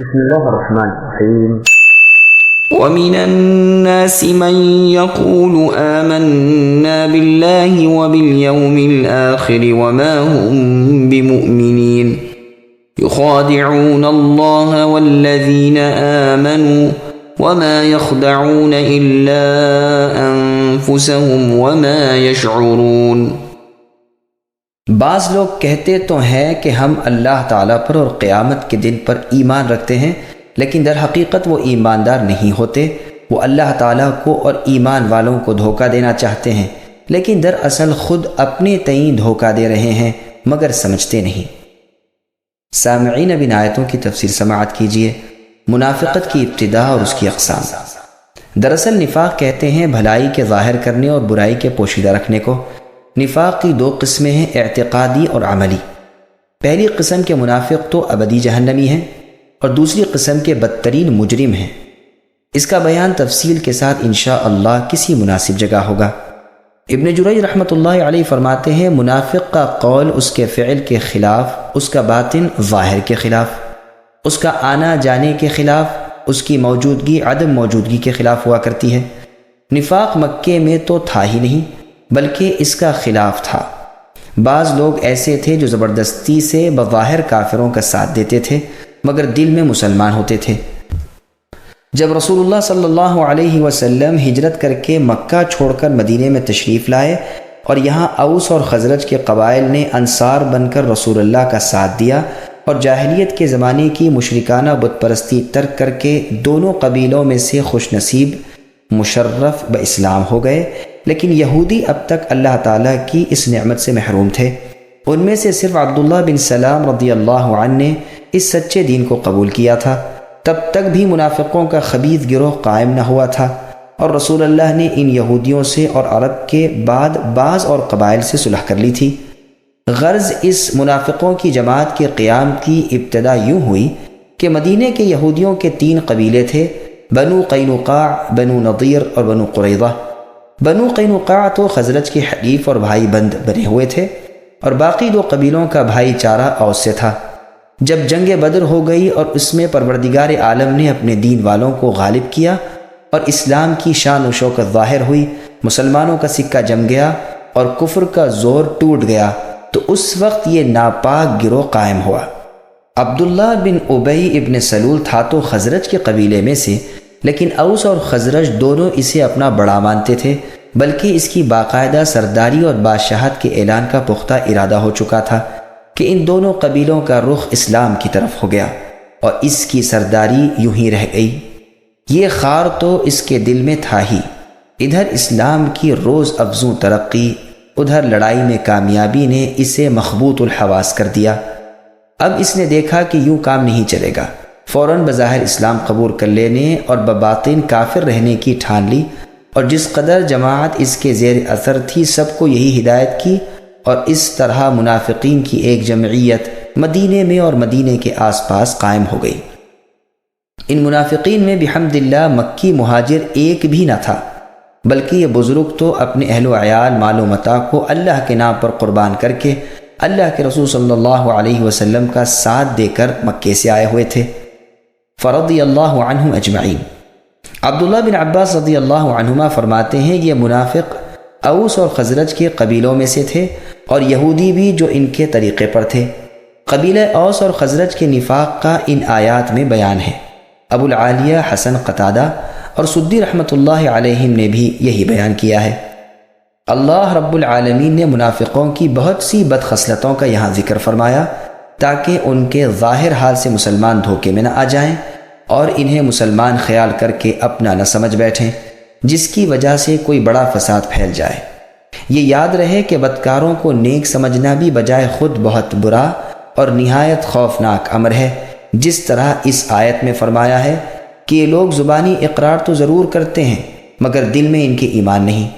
بسم الله الرحمن الرحيم. ومن الناس من يقول آمنا بالله وباليوم الآخر وما هم بمؤمنين يخادعون الله والذين آمنوا وما يخدعون إلا أنفسهم وما يشعرون۔ بعض لوگ کہتے تو ہیں کہ ہم اللہ تعالیٰ پر اور قیامت کے دن پر ایمان رکھتے ہیں، لیکن در حقیقت وہ ایماندار نہیں ہوتے۔ وہ اللہ تعالیٰ کو اور ایمان والوں کو دھوکہ دینا چاہتے ہیں، لیکن دراصل خود اپنے تئیں دھوکہ دے رہے ہیں مگر سمجھتے نہیں۔ سامعین، اب ان آیتوں کی تفسیر سماعت کیجیے۔ منافقت کی ابتدا اور اس کی اقسام۔ دراصل نفاق کہتے ہیں بھلائی کے ظاہر کرنے اور برائی کے پوشیدہ رکھنے کو۔ نفاق کی دو قسمیں ہیں، اعتقادی اور عملی۔ پہلی قسم کے منافق تو ابدی جہنمی ہیں اور دوسری قسم کے بدترین مجرم ہیں۔ اس کا بیان تفصیل کے ساتھ انشاءاللہ کسی مناسب جگہ ہوگا۔ ابن جریج رحمۃ اللہ علیہ فرماتے ہیں، منافق کا قول اس کے فعل کے خلاف، اس کا باطن ظاہر کے خلاف، اس کا آنا جانے کے خلاف، اس کی موجودگی عدم موجودگی کے خلاف ہوا کرتی ہے۔ نفاق مکے میں تو تھا ہی نہیں بلکہ اس کا خلاف تھا۔ بعض لوگ ایسے تھے جو زبردستی سے بظاہر کافروں کا ساتھ دیتے تھے مگر دل میں مسلمان ہوتے تھے۔ جب رسول اللہ صلی اللہ علیہ وسلم ہجرت کر کے مکہ چھوڑ کر مدینے میں تشریف لائے اور یہاں اوس اور خزرج کے قبائل نے انصار بن کر رسول اللہ کا ساتھ دیا اور جاہلیت کے زمانے کی مشرکانہ بت پرستی ترک کر کے دونوں قبیلوں میں سے خوش نصیب مشرف باسلام ہو گئے، لیکن یہودی اب تک اللہ تعالیٰ کی اس نعمت سے محروم تھے۔ ان میں سے صرف عبداللہ بن سلام رضی اللہ عنہ نے اس سچے دین کو قبول کیا تھا۔ تب تک بھی منافقوں کا خبیث گروہ قائم نہ ہوا تھا اور رسول اللہ نے ان یہودیوں سے اور عرب کے بعد بعض اور قبائل سے صلح کر لی تھی۔ غرض اس منافقوں کی جماعت کے قیام کی ابتدا یوں ہوئی کہ مدینے کے یہودیوں کے 3 قبیلے تھے، بنو قینقاع، بنو نضیر اور بنو قریظہ۔ بنو قینقاع تو خزرج کے حلیف اور بھائی بند بنے ہوئے تھے اور باقی 2 قبیلوں کا بھائی چارہ اوس سے تھا۔ جب جنگ بدر ہو گئی اور اس میں پروردگار عالم نے اپنے دین والوں کو غالب کیا اور اسلام کی شان و شوکت ظاہر ہوئی، مسلمانوں کا سکہ جم گیا اور کفر کا زور ٹوٹ گیا، تو اس وقت یہ ناپاک گروہ قائم ہوا۔ عبداللہ بن ابی ابن سلول تھا تو خزرج کے قبیلے میں سے، لیکن اوس اور خزرج دونوں اسے اپنا بڑا مانتے تھے، بلکہ اس کی باقاعدہ سرداری اور بادشاہت کے اعلان کا پختہ ارادہ ہو چکا تھا کہ ان دونوں قبیلوں کا رخ اسلام کی طرف ہو گیا اور اس کی سرداری یوں ہی رہ گئی۔ یہ خار تو اس کے دل میں تھا ہی، ادھر اسلام کی روز افزوں ترقی، ادھر لڑائی میں کامیابی نے اسے مخبوط الحواس کر دیا۔ اب اس نے دیکھا کہ یوں کام نہیں چلے گا، فوراً بظاہر اسلام قبول کر لینے اور بباطن کافر رہنے کی ٹھان لی، اور جس قدر جماعت اس کے زیر اثر تھی سب کو یہی ہدایت کی، اور اس طرح منافقین کی ایک جمعیت مدینے میں اور مدینے کے آس پاس قائم ہو گئی۔ ان منافقین میں بحمد اللہ مکی مہاجر ایک بھی نہ تھا، بلکہ یہ بزرگ تو اپنے اہل و عیال مال و متاع کو اللہ کے نام پر قربان کر کے اللہ کے رسول صلی اللہ علیہ وسلم کا ساتھ دے کر مکے سے آئے ہوئے تھے۔ فرضی اللہ عنہم اجمعین۔ عبداللہ بن عباس رضی اللہ عنہما فرماتے ہیں، یہ منافق اوس اور خزرج کے قبیلوں میں سے تھے اور یہودی بھی جو ان کے طریقے پر تھے۔ قبیلہ اوس اور خزرج کے نفاق کا ان آیات میں بیان ہے۔ ابو العالیہ، حسن قتادہ اور سدی رحمۃ اللہ علیہم نے بھی یہی بیان کیا ہے۔ اللہ رب العالمین نے منافقوں کی بہت سی بدخصلتوں کا یہاں ذکر فرمایا تاکہ ان کے ظاہر حال سے مسلمان دھوکے میں نہ آ جائیں اور انہیں مسلمان خیال کر کے اپنا نہ سمجھ بیٹھیں، جس کی وجہ سے کوئی بڑا فساد پھیل جائے۔ یہ یاد رہے کہ بدکاروں کو نیک سمجھنا بھی بجائے خود بہت برا اور نہایت خوفناک امر ہے، جس طرح اس آیت میں فرمایا ہے کہ یہ لوگ زبانی اقرار تو ضرور کرتے ہیں مگر دل میں ان کے ایمان نہیں۔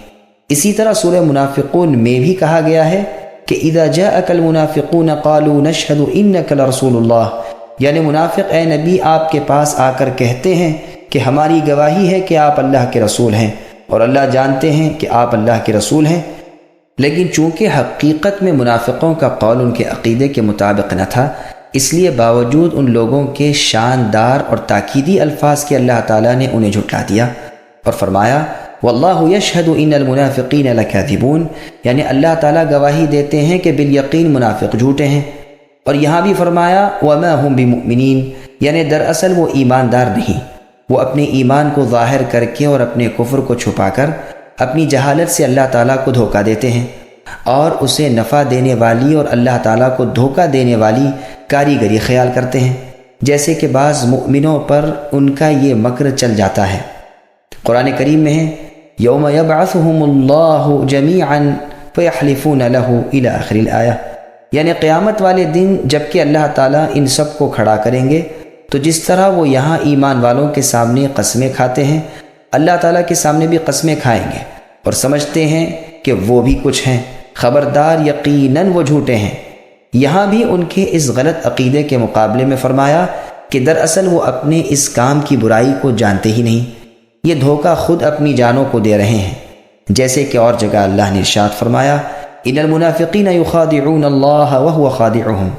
اسی طرح سورہ منافقون میں بھی کہا گیا ہے کہ اذا جاءک المنافقون قالوا نشهد انک لرسول اللہ، یعنی منافق اے نبی آپ کے پاس آ کر کہتے ہیں کہ ہماری گواہی ہے کہ آپ اللہ کے رسول ہیں، اور اللہ جانتے ہیں کہ آپ اللہ کے رسول ہیں، لیکن چونکہ حقیقت میں منافقوں کا قول ان کے عقیدے کے مطابق نہ تھا، اس لیے باوجود ان لوگوں کے شاندار اور تاکیدی الفاظ کے اللہ تعالیٰ نے انہیں جھٹلا دیا اور فرمایا واللہ یشہد ان المنافقین لکاذبون، یعنی اللہ تعالیٰ گواہی دیتے ہیں کہ بالیقین منافق جھوٹے ہیں۔ اور یہاں بھی فرمایا وما هم بمؤمنین، یعنی دراصل وہ ایماندار نہیں، وہ اپنے ایمان کو ظاہر کر کے اور اپنے کفر کو چھپا کر اپنی جہالت سے اللہ تعالیٰ کو دھوکہ دیتے ہیں اور اسے نفع دینے والی اور اللہ تعالیٰ کو دھوکہ دینے والی کاریگری خیال کرتے ہیں، جیسے کہ بعض مؤمنوں پر ان کا یہ مکر چل جاتا ہے۔ قرآن کریم میں ہے یوم یبعثہم اللہ جمیعا فیحلفون لہ الی آخر الآیہ، یعنی قیامت والے دن جب کہ اللہ تعالیٰ ان سب کو کھڑا کریں گے تو جس طرح وہ یہاں ایمان والوں کے سامنے قسمیں کھاتے ہیں، اللہ تعالیٰ کے سامنے بھی قسمیں کھائیں گے اور سمجھتے ہیں کہ وہ بھی کچھ ہیں، خبردار یقیناً وہ جھوٹے ہیں۔ یہاں بھی ان کے اس غلط عقیدے کے مقابلے میں فرمایا کہ دراصل وہ اپنے اس کام کی برائی کو جانتے ہی نہیں، یہ دھوکہ خود اپنی جانوں کو دے رہے ہیں، جیسے کہ اور جگہ اللہ نے ارشاد فرمایا ان المنافقین یخادعون اللہ وهو خادعهم،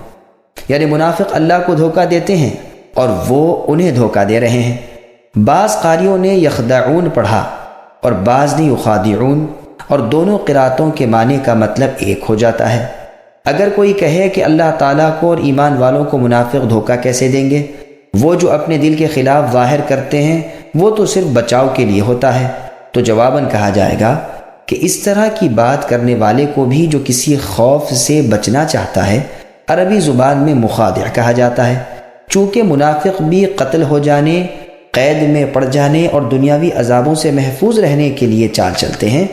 یعنی منافق اللہ کو دھوکہ دیتے ہیں اور وہ انہیں دھوکہ دے رہے ہیں۔ بعض قاریوں نے یخدعون پڑھا اور بعض نے یخادعون، اور دونوں قراتوں کے معنی کا مطلب ایک ہو جاتا ہے۔ اگر کوئی کہے کہ اللہ تعالیٰ کو اور ایمان والوں کو منافق دھوکہ کیسے دیں گے، وہ جو اپنے دل کے خلاف ظاہر کرتے ہیں وہ تو صرف بچاؤ کے لیے ہوتا ہے، تو جواباً کہا جائے گا کہ اس طرح کی بات کرنے والے کو بھی جو کسی خوف سے بچنا چاہتا ہے عربی زبان میں مخادع کہا جاتا ہے، چونکہ منافق بھی قتل ہو جانے، قید میں پڑ جانے اور دنیاوی عذابوں سے محفوظ رہنے کے لیے چال چلتے ہیں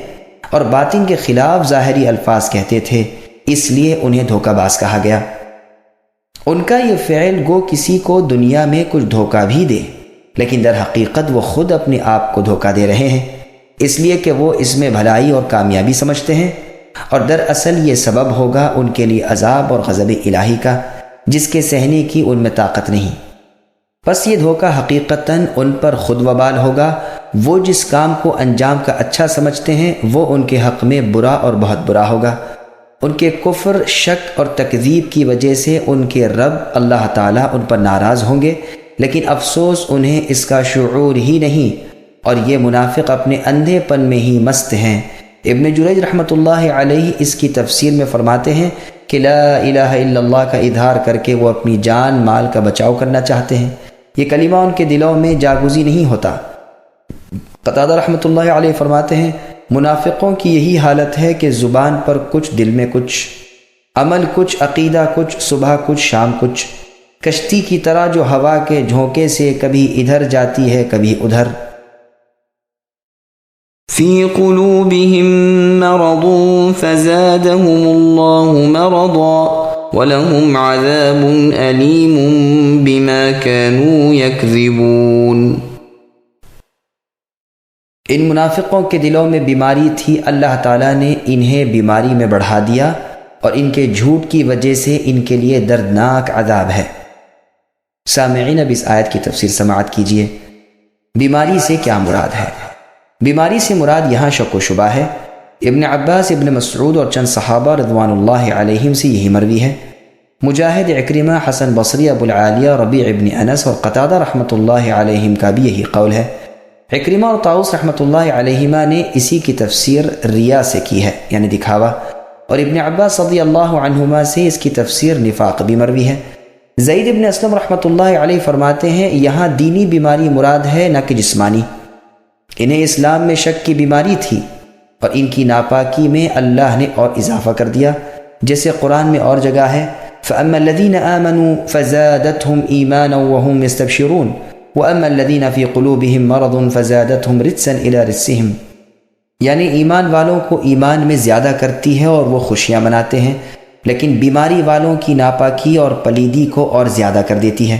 اور باطن کے خلاف ظاہری الفاظ کہتے تھے، اس لیے انہیں دھوکہ باز کہا گیا۔ ان کا یہ فعل گو کسی کو دنیا میں کچھ دھوکہ بھی دے، لیکن در حقیقت وہ خود اپنے آپ کو دھوکہ دے رہے ہیں، اس لیے کہ وہ اس میں بھلائی اور کامیابی سمجھتے ہیں، اور دراصل یہ سبب ہوگا ان کے لیے عذاب اور غضب الہی کا، جس کے سہنے کی ان میں طاقت نہیں۔ پس یہ دھوکہ حقیقتاً ان پر خود وبال ہوگا، وہ جس کام کو انجام کا اچھا سمجھتے ہیں وہ ان کے حق میں برا اور بہت برا ہوگا۔ ان کے کفر، شک اور تکذیب کی وجہ سے ان کے رب اللہ تعالیٰ ان پر ناراض ہوں گے، لیکن افسوس انہیں اس کا شعور ہی نہیں، اور یہ منافق اپنے اندھے پن میں ہی مست ہیں۔ ابن جریج رحمۃ اللہ علیہ اس کی تفسیر میں فرماتے ہیں کہ لا الہ الا اللہ کا اظہار کر کے وہ اپنی جان مال کا بچاؤ کرنا چاہتے ہیں، یہ کلمہ ان کے دلوں میں جاگزی نہیں ہوتا۔ قتادہ رحمۃ اللہ علیہ فرماتے ہیں منافقوں کی یہی حالت ہے کہ زبان پر کچھ، دل میں کچھ، عمل کچھ، عقیدہ کچھ، صبح کچھ، شام کچھ، کشتی کی طرح جو ہوا کے جھونکے سے کبھی ادھر جاتی ہے کبھی ادھر۔ فی قلوبہم مرض فزادہم اللہ مرضا ولہم عذاب علیم بما كانوا یکذبون۔ ان منافقوں کے دلوں میں بیماری تھی، اللہ تعالیٰ نے انہیں بیماری میں بڑھا دیا اور ان کے جھوٹ کی وجہ سے ان کے لیے دردناک عذاب ہے۔ سامعین اب اس آیت کی تفسیر سماعت کیجیے۔ بیماری سے کیا مراد ہے؟ بیماری سے مراد یہاں شک و شبہ ہے۔ ابن عباس، ابن مسعود اور چند صحابہ رضوان اللہ علیہم سے یہی مروی ہے۔ مجاہد، عکرمہ، حسن بصری، ابو العالیہ، ربیع ابن انس اور قتادہ رحمۃ اللہ علیہم کا بھی یہی قول ہے۔ عکرمہ اور طاؤس رحمۃ اللہ علیہما نے اسی کی تفسیر ریا سے کی ہے، یعنی دکھاوا، اور ابن عباس رضی اللہ عنہما سے اس کی تفسیر نفاق بھی مروی ہے۔ زید ابن اسلم رحمۃ اللہ علیہ فرماتے ہیں یہاں دینی بیماری مراد ہے، نہ کہ جسمانی۔ انہیں اسلام میں شک کی بیماری تھی اور ان کی ناپاکی میں اللہ نے اور اضافہ کر دیا، جیسے قرآن میں اور جگہ ہے فَأَمَّا الَّذِينَ آمَنُوا فَزَادَتْهُمْ إِيمَانًا وَهُمْ يَسْتَبْشِرُونَ وَأَمَّا الَّذِينَ فِي قُلُوبِهِمْ مَرَضٌ فَزَادَتْهُمْ رِجْسًا إِلَى رِجْسِهِمْ، یعنی ایمان والوں کو ایمان میں زیادہ کرتی ہے اور وہ خوشیاں مناتے ہیں، لیکن بیماری والوں کی ناپاکی اور پلیدی کو اور زیادہ کر دیتی ہے،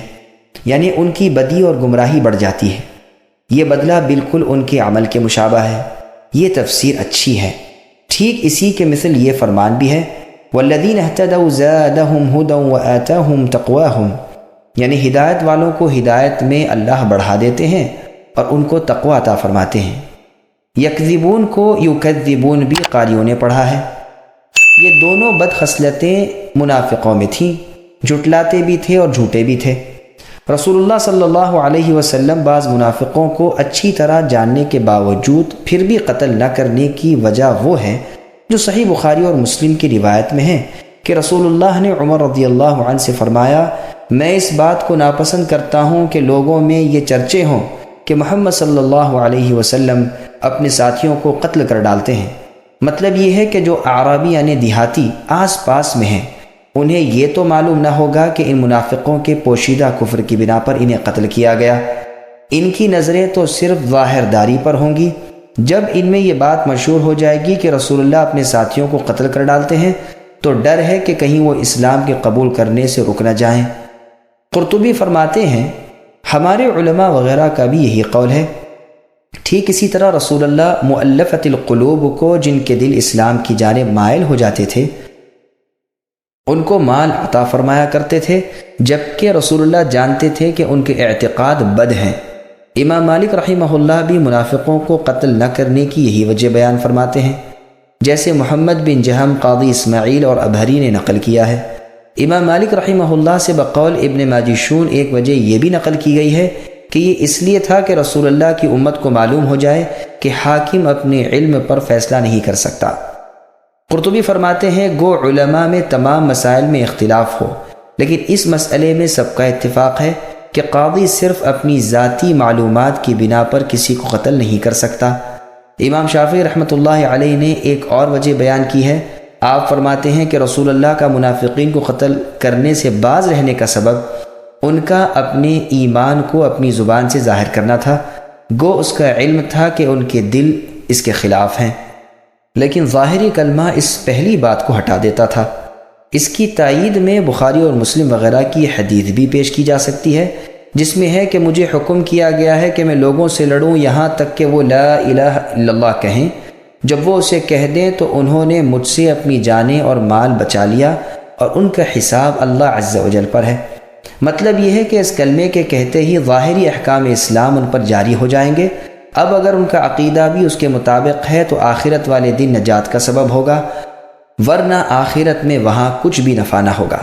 یعنی ان کی بدی اور گمراہی بڑھ جاتی ہے۔ یہ بدلہ بالکل ان کے عمل کے مشابہ ہے۔ یہ تفسیر اچھی ہے۔ ٹھیک اسی کے مثل یہ فرمان بھی ہے والذین اہتدوا زادہم ھدی وآتاہم تقواہم، یعنی ہدایت والوں کو ہدایت میں اللہ بڑھا دیتے ہیں اور ان کو تقوی عطا فرماتے ہیں۔ یکذبون کو یکذبون بھی قاریوں نے پڑھا ہے۔ یہ دونوں بد خصلتیں منافقوں میں تھیں، جھٹلاتے بھی تھے اور جھوٹے بھی تھے۔ رسول اللہ صلی اللہ علیہ وسلم بعض منافقوں کو اچھی طرح جاننے کے باوجود پھر بھی قتل نہ کرنے کی وجہ وہ ہے جو صحیح بخاری اور مسلم کی روایت میں ہے کہ رسول اللہ نے عمر رضی اللہ عنہ سے فرمایا، میں اس بات کو ناپسند کرتا ہوں کہ لوگوں میں یہ چرچے ہوں کہ محمد صلی اللہ علیہ وسلم اپنے ساتھیوں کو قتل کر ڈالتے ہیں۔ مطلب یہ ہے کہ جو اعرابی یعنی دیہاتی آس پاس میں ہیں، انہیں یہ تو معلوم نہ ہوگا کہ ان منافقوں کے پوشیدہ کفر کی بنا پر انہیں قتل کیا گیا۔ ان کی نظریں تو صرف ظاہر داری پر ہوں گی۔ جب ان میں یہ بات مشہور ہو جائے گی کہ رسول اللہ اپنے ساتھیوں کو قتل کر ڈالتے ہیں تو ڈر ہے کہ کہیں وہ اسلام کے قبول کرنے سے رک نہ جائیں۔ قرطبی فرماتے ہیں، ہمارے علماء وغیرہ کا بھی یہی قول ہے۔ ٹھیک اسی طرح رسول اللہ مؤلفۃ القلوب کو، جن کے دل اسلام کی جانب مائل ہو جاتے تھے، ان کو مال عطا فرمایا کرتے تھے، جبکہ رسول اللہ جانتے تھے کہ ان کے اعتقاد بد ہیں۔ امام مالک رحمہ اللہ بھی منافقوں کو قتل نہ کرنے کی یہی وجہ بیان فرماتے ہیں، جیسے محمد بن جہم، قاضی اسماعیل اور ابہری نے نقل کیا ہے۔ امام مالک رحمہ اللہ سے بقول ابن ماجشون ایک وجہ یہ بھی نقل کی گئی ہے کہ یہ اس لیے تھا کہ رسول اللہ کی امت کو معلوم ہو جائے کہ حاکم اپنے علم پر فیصلہ نہیں کر سکتا۔ قرطبی فرماتے ہیں، گو علماء میں تمام مسائل میں اختلاف ہو، لیکن اس مسئلے میں سب کا اتفاق ہے کہ قاضی صرف اپنی ذاتی معلومات کی بنا پر کسی کو قتل نہیں کر سکتا۔ امام شافعی رحمۃ اللہ علیہ نے ایک اور وجہ بیان کی ہے۔ آپ فرماتے ہیں کہ رسول اللہ کا منافقین کو قتل کرنے سے باز رہنے کا سبب ان کا اپنے ایمان کو اپنی زبان سے ظاہر کرنا تھا، گو اس کا علم تھا کہ ان کے دل اس کے خلاف ہیں، لیکن ظاہری کلمہ اس پہلی بات کو ہٹا دیتا تھا۔ اس کی تائید میں بخاری اور مسلم وغیرہ کی حدیث بھی پیش کی جا سکتی ہے، جس میں ہے کہ مجھے حکم کیا گیا ہے کہ میں لوگوں سے لڑوں یہاں تک کہ وہ لا الہ الا اللہ کہیں۔ جب وہ اسے کہہ دیں تو انہوں نے مجھ سے اپنی جانیں اور مال بچا لیا، اور ان کا حساب اللہ عز و جل پر ہے۔ مطلب یہ ہے کہ اس کلمے کے کہتے ہی ظاہری احکام اسلام ان پر جاری ہو جائیں گے۔ اب اگر ان کا عقیدہ بھی اس کے مطابق ہے تو آخرت والے دن نجات کا سبب ہوگا، ورنہ آخرت میں وہاں کچھ بھی نفع نہ ہوگا۔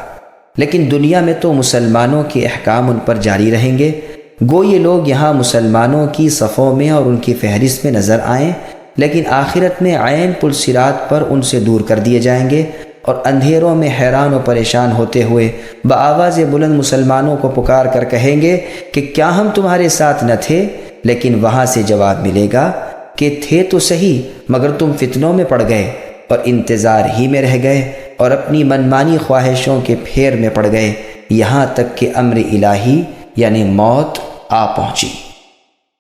لیکن دنیا میں تو مسلمانوں کے احکام ان پر جاری رہیں گے، گو یہ لوگ یہاں مسلمانوں کی صفوں میں اور ان کی فہرست میں نظر آئیں، لیکن آخرت میں عین پل صراط پر ان سے دور کر دیے جائیں گے، اور اندھیروں میں حیران و پریشان ہوتے ہوئے بآواز بلند مسلمانوں کو پکار کر کہیں گے کہ کیا ہم تمہارے ساتھ نہ تھے؟ لیکن وہاں سے جواب ملے گا کہ تھے تو صحیح، مگر تم فتنوں میں پڑ گئے اور انتظار ہی میں رہ گئے اور اپنی منمانی خواہشوں کے پھیر میں پڑ گئے، یہاں تک کہ امر الہی یعنی موت آ پہنچی۔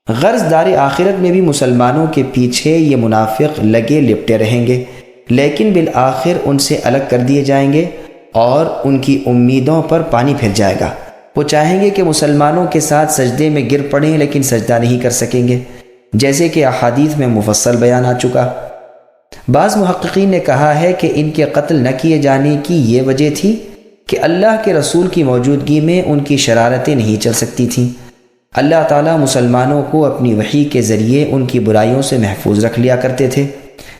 غرض دار آخرت میں بھی مسلمانوں کے پیچھے یہ منافق لگے لپٹے رہیں گے، لیکن بالآخر ان سے الگ کر دیے جائیں گے اور ان کی امیدوں پر پانی پھر جائے گا۔ وہ چاہیں گے کہ مسلمانوں کے ساتھ سجدے میں گر پڑیں، لیکن سجدہ نہیں کر سکیں گے، جیسے کہ احادیث میں مفصل بیان آ چکا۔ بعض محققین نے کہا ہے کہ ان کے قتل نہ کیے جانے کی یہ وجہ تھی کہ اللہ کے رسول کی موجودگی میں ان کی شرارتیں نہیں چل سکتی تھیں۔ اللہ تعالیٰ مسلمانوں کو اپنی وحی کے ذریعے ان کی برائیوں سے محفوظ رکھ لیا کرتے تھے،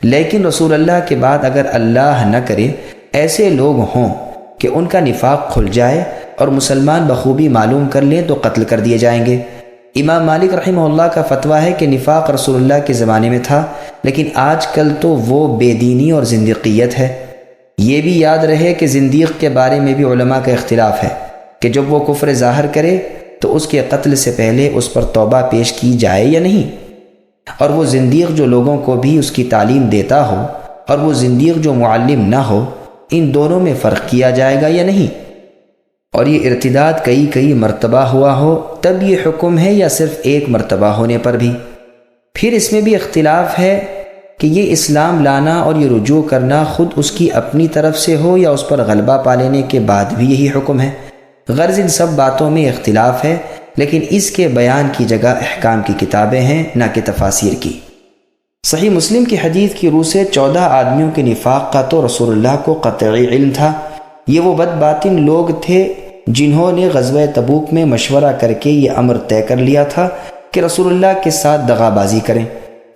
لیکن رسول اللہ کے بعد اگر اللہ نہ کرے ایسے لوگ ہوں کہ ان کا نفاق کھل جائے اور مسلمان بخوبی معلوم کر لیں تو قتل کر دیے جائیں گے۔ امام مالک رحمہ اللہ کا فتویٰ ہے کہ نفاق رسول اللہ کے زمانے میں تھا، لیکن آج کل تو وہ بے دینی اور زندیقیت ہے۔ یہ بھی یاد رہے کہ زندیق کے بارے میں بھی علماء کا اختلاف ہے کہ جب وہ کفر ظاہر کرے تو اس کے قتل سے پہلے اس پر توبہ پیش کی جائے یا نہیں، اور وہ زندیق جو لوگوں کو بھی اس کی تعلیم دیتا ہو اور وہ زندیق جو معلم نہ ہو، ان دونوں میں فرق کیا جائے گا یا نہیں، اور یہ ارتداد کئی مرتبہ ہوا ہو تب یہ حکم ہے یا صرف ایک مرتبہ ہونے پر بھی۔ پھر اس میں بھی اختلاف ہے کہ یہ اسلام لانا اور یہ رجوع کرنا خود اس کی اپنی طرف سے ہو یا اس پر غلبہ پا لینے کے بعد بھی یہی حکم ہے۔ غرض ان سب باتوں میں اختلاف ہے، لیکن اس کے بیان کی جگہ احکام کی کتابیں ہیں نہ کہ تفاسیر کی۔ صحیح مسلم کی حدیث کی روح سے 14 آدمیوں کے نفاق کا تو رسول اللہ کو قطعی علم تھا۔ یہ وہ بد باطن لوگ تھے جنہوں نے غزوہ تبوک میں مشورہ کر کے یہ امر طے کر لیا تھا کہ رسول اللہ کے ساتھ دغا بازی کریں۔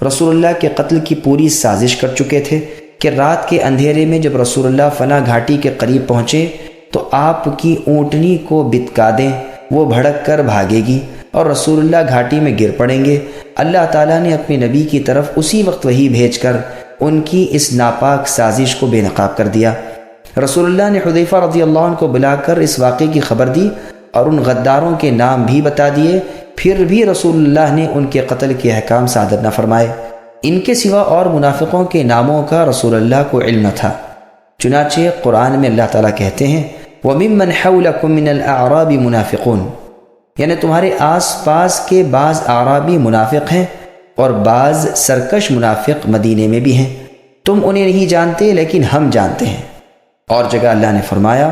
رسول اللہ کے قتل کی پوری سازش کر چکے تھے کہ رات کے اندھیرے میں جب رسول اللہ فنا گھاٹی کے قریب پہنچے تو آپ کی اونٹنی کو بتکا دیں، وہ بھڑک کر بھاگے گی اور رسول اللہ گھاٹی میں گر پڑیں گے۔ اللہ تعالیٰ نے اپنے نبی کی طرف اسی وقت وحی بھیج کر ان کی اس ناپاک سازش کو بے نقاب کر دیا۔ رسول اللہ نے حذیفہ رضی اللہ عنہ کو بلا کر اس واقعے کی خبر دی اور ان غداروں کے نام بھی بتا دیے، پھر بھی رسول اللہ نے ان کے قتل کے احکام صادر نہ فرمائے۔ ان کے سوا اور منافقوں کے ناموں کا رسول اللہ کو علم نہ تھا، چنانچہ قرآن میں اللہ تعالیٰ کہتے ہیں وَمِمَّنْ حَوْلَكُمْ مِنَ الْأَعْرَابِ مُنَافِقُونَ، یعنی تمہارے آس پاس کے بعض اعرابی منافق ہیں اور بعض سرکش منافق مدینے میں بھی ہیں، تم انہیں نہیں جانتے لیکن ہم جانتے ہیں۔ اور جگہ اللہ نے فرمایا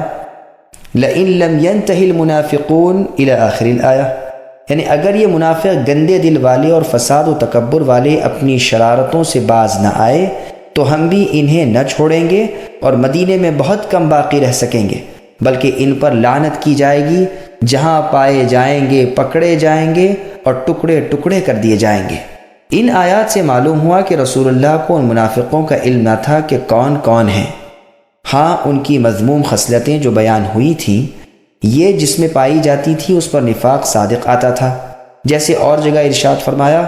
لَإِن لَمْ يَنْتَهِ الْمُنَافِقُونَ إِلَى آخِرِ الْآيَةِ، یعنی اگر یہ منافق گندے دل والے اور فساد و تکبر والے اپنی شرارتوں سے باز نہ آئے تو ہم بھی انہیں نہ چھوڑیں گے اور مدینے میں بہت کم باقی رہ سکیں گے، بلکہ ان پر لعنت کی جائے گی، جہاں پائے جائیں گے پکڑے جائیں گے اور ٹکڑے ٹکڑے کر دیے جائیں گے۔ ان آیات سے معلوم ہوا کہ رسول اللہ کو ان منافقوں کا علم نہ تھا کہ کون کون ہیں۔ ہاں، ان کی مذموم خصلتیں جو بیان ہوئی تھیں، یہ جس میں پائی جاتی تھی اس پر نفاق صادق آتا تھا، جیسے اور جگہ ارشاد فرمایا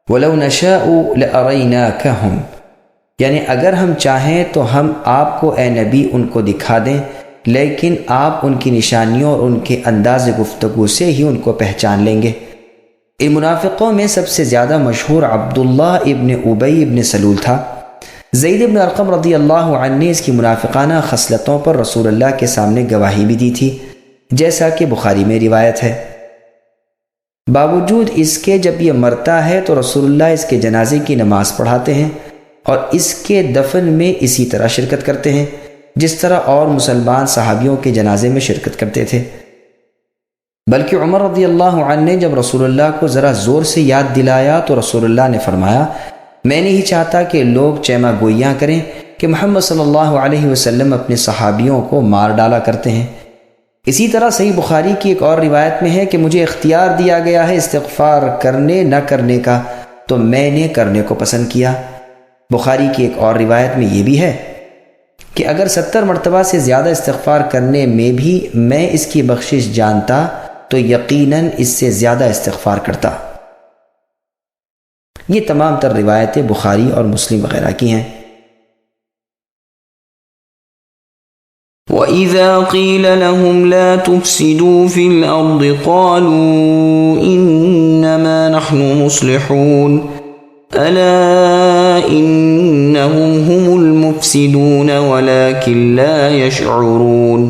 وَلَوْ نَشَاءُ لَأَرَيْنَاكَهُمْ، یعنی اگر ہم چاہیں تو ہم آپ کو اے نبی ان کو دکھا دیں، لیکن آپ ان کی نشانیوں اور ان کے انداز گفتگو سے ہی ان کو پہچان لیں گے۔ ان منافقوں میں سب سے زیادہ مشہور عبداللہ ابن ابی ابن سلول تھا۔ زید ابن ارقم رضی اللہ عنہ نے اس کی منافقانہ خصلتوں پر رسول اللہ کے سامنے گواہی بھی دی تھی، جیسا کہ بخاری میں روایت ہے۔ باوجود اس کے جب یہ مرتا ہے تو رسول اللہ اس کے جنازے کی نماز پڑھاتے ہیں اور اس کے دفن میں اسی طرح شرکت کرتے ہیں جس طرح اور مسلمان صحابیوں کے جنازے میں شرکت کرتے تھے۔ بلکہ عمر رضی اللہ عنہ نے جب رسول اللہ کو ذرا زور سے یاد دلایا تو رسول اللہ نے فرمایا میں نہیں چاہتا کہ لوگ چیما گوئیاں کریں کہ محمد صلی اللہ علیہ وسلم اپنے صحابیوں کو مار ڈالا کرتے ہیں۔ اسی طرح صحیح بخاری کی ایک اور روایت میں ہے کہ مجھے اختیار دیا گیا ہے استغفار کرنے نہ کرنے کا، تو میں نے کرنے کو پسند کیا۔ بخاری کی ایک اور روایت میں یہ بھی ہے کہ اگر 70 مرتبہ سے زیادہ استغفار کرنے میں بھی میں اس کی بخشش جانتا تو یقیناً اس سے زیادہ استغفار کرتا۔ یہ تمام تر روایتیں بخاری اور مسلم وغیرہ کی ہیں۔ وَإِذَا قِيلَ لَهُمْ لَا تُفْسِدُوا فِي الْأَرْضِ قَالُوا إِنَّمَا نَحْنُ مُصْلِحُونَ أَلَا إِنَّهُمْ هُمُ الْمُفْسِدُونَ وَلَكِنْ لَا يَشْعُرُونَ۔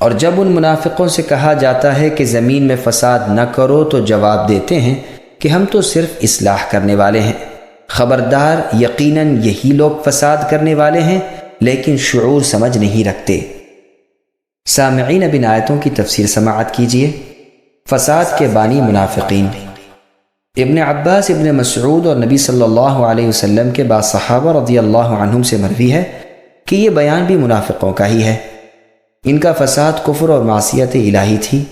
اور جب ان منافقوں سے کہا جاتا ہے کہ زمین میں فساد نہ کرو تو جواب دیتے ہیں کہ ہم تو صرف اصلاح کرنے والے ہیں، خبردار یقیناً یہی لوگ فساد کرنے والے ہیں لیکن شعور سمجھ نہیں رکھتے۔ سامعین اب ان آیتوں کی تفسیر سماعت کیجیے۔ فساد کے بانی منافقین۔ ابن عباس، ابن مسعود اور نبی صلی اللہ علیہ وسلم کے بعض صحابہ رضی اللہ عنہم سے مروی ہے کہ یہ بیان بھی منافقوں کا ہی ہے۔ ان کا فساد کفر اور معصیت الہی تھی۔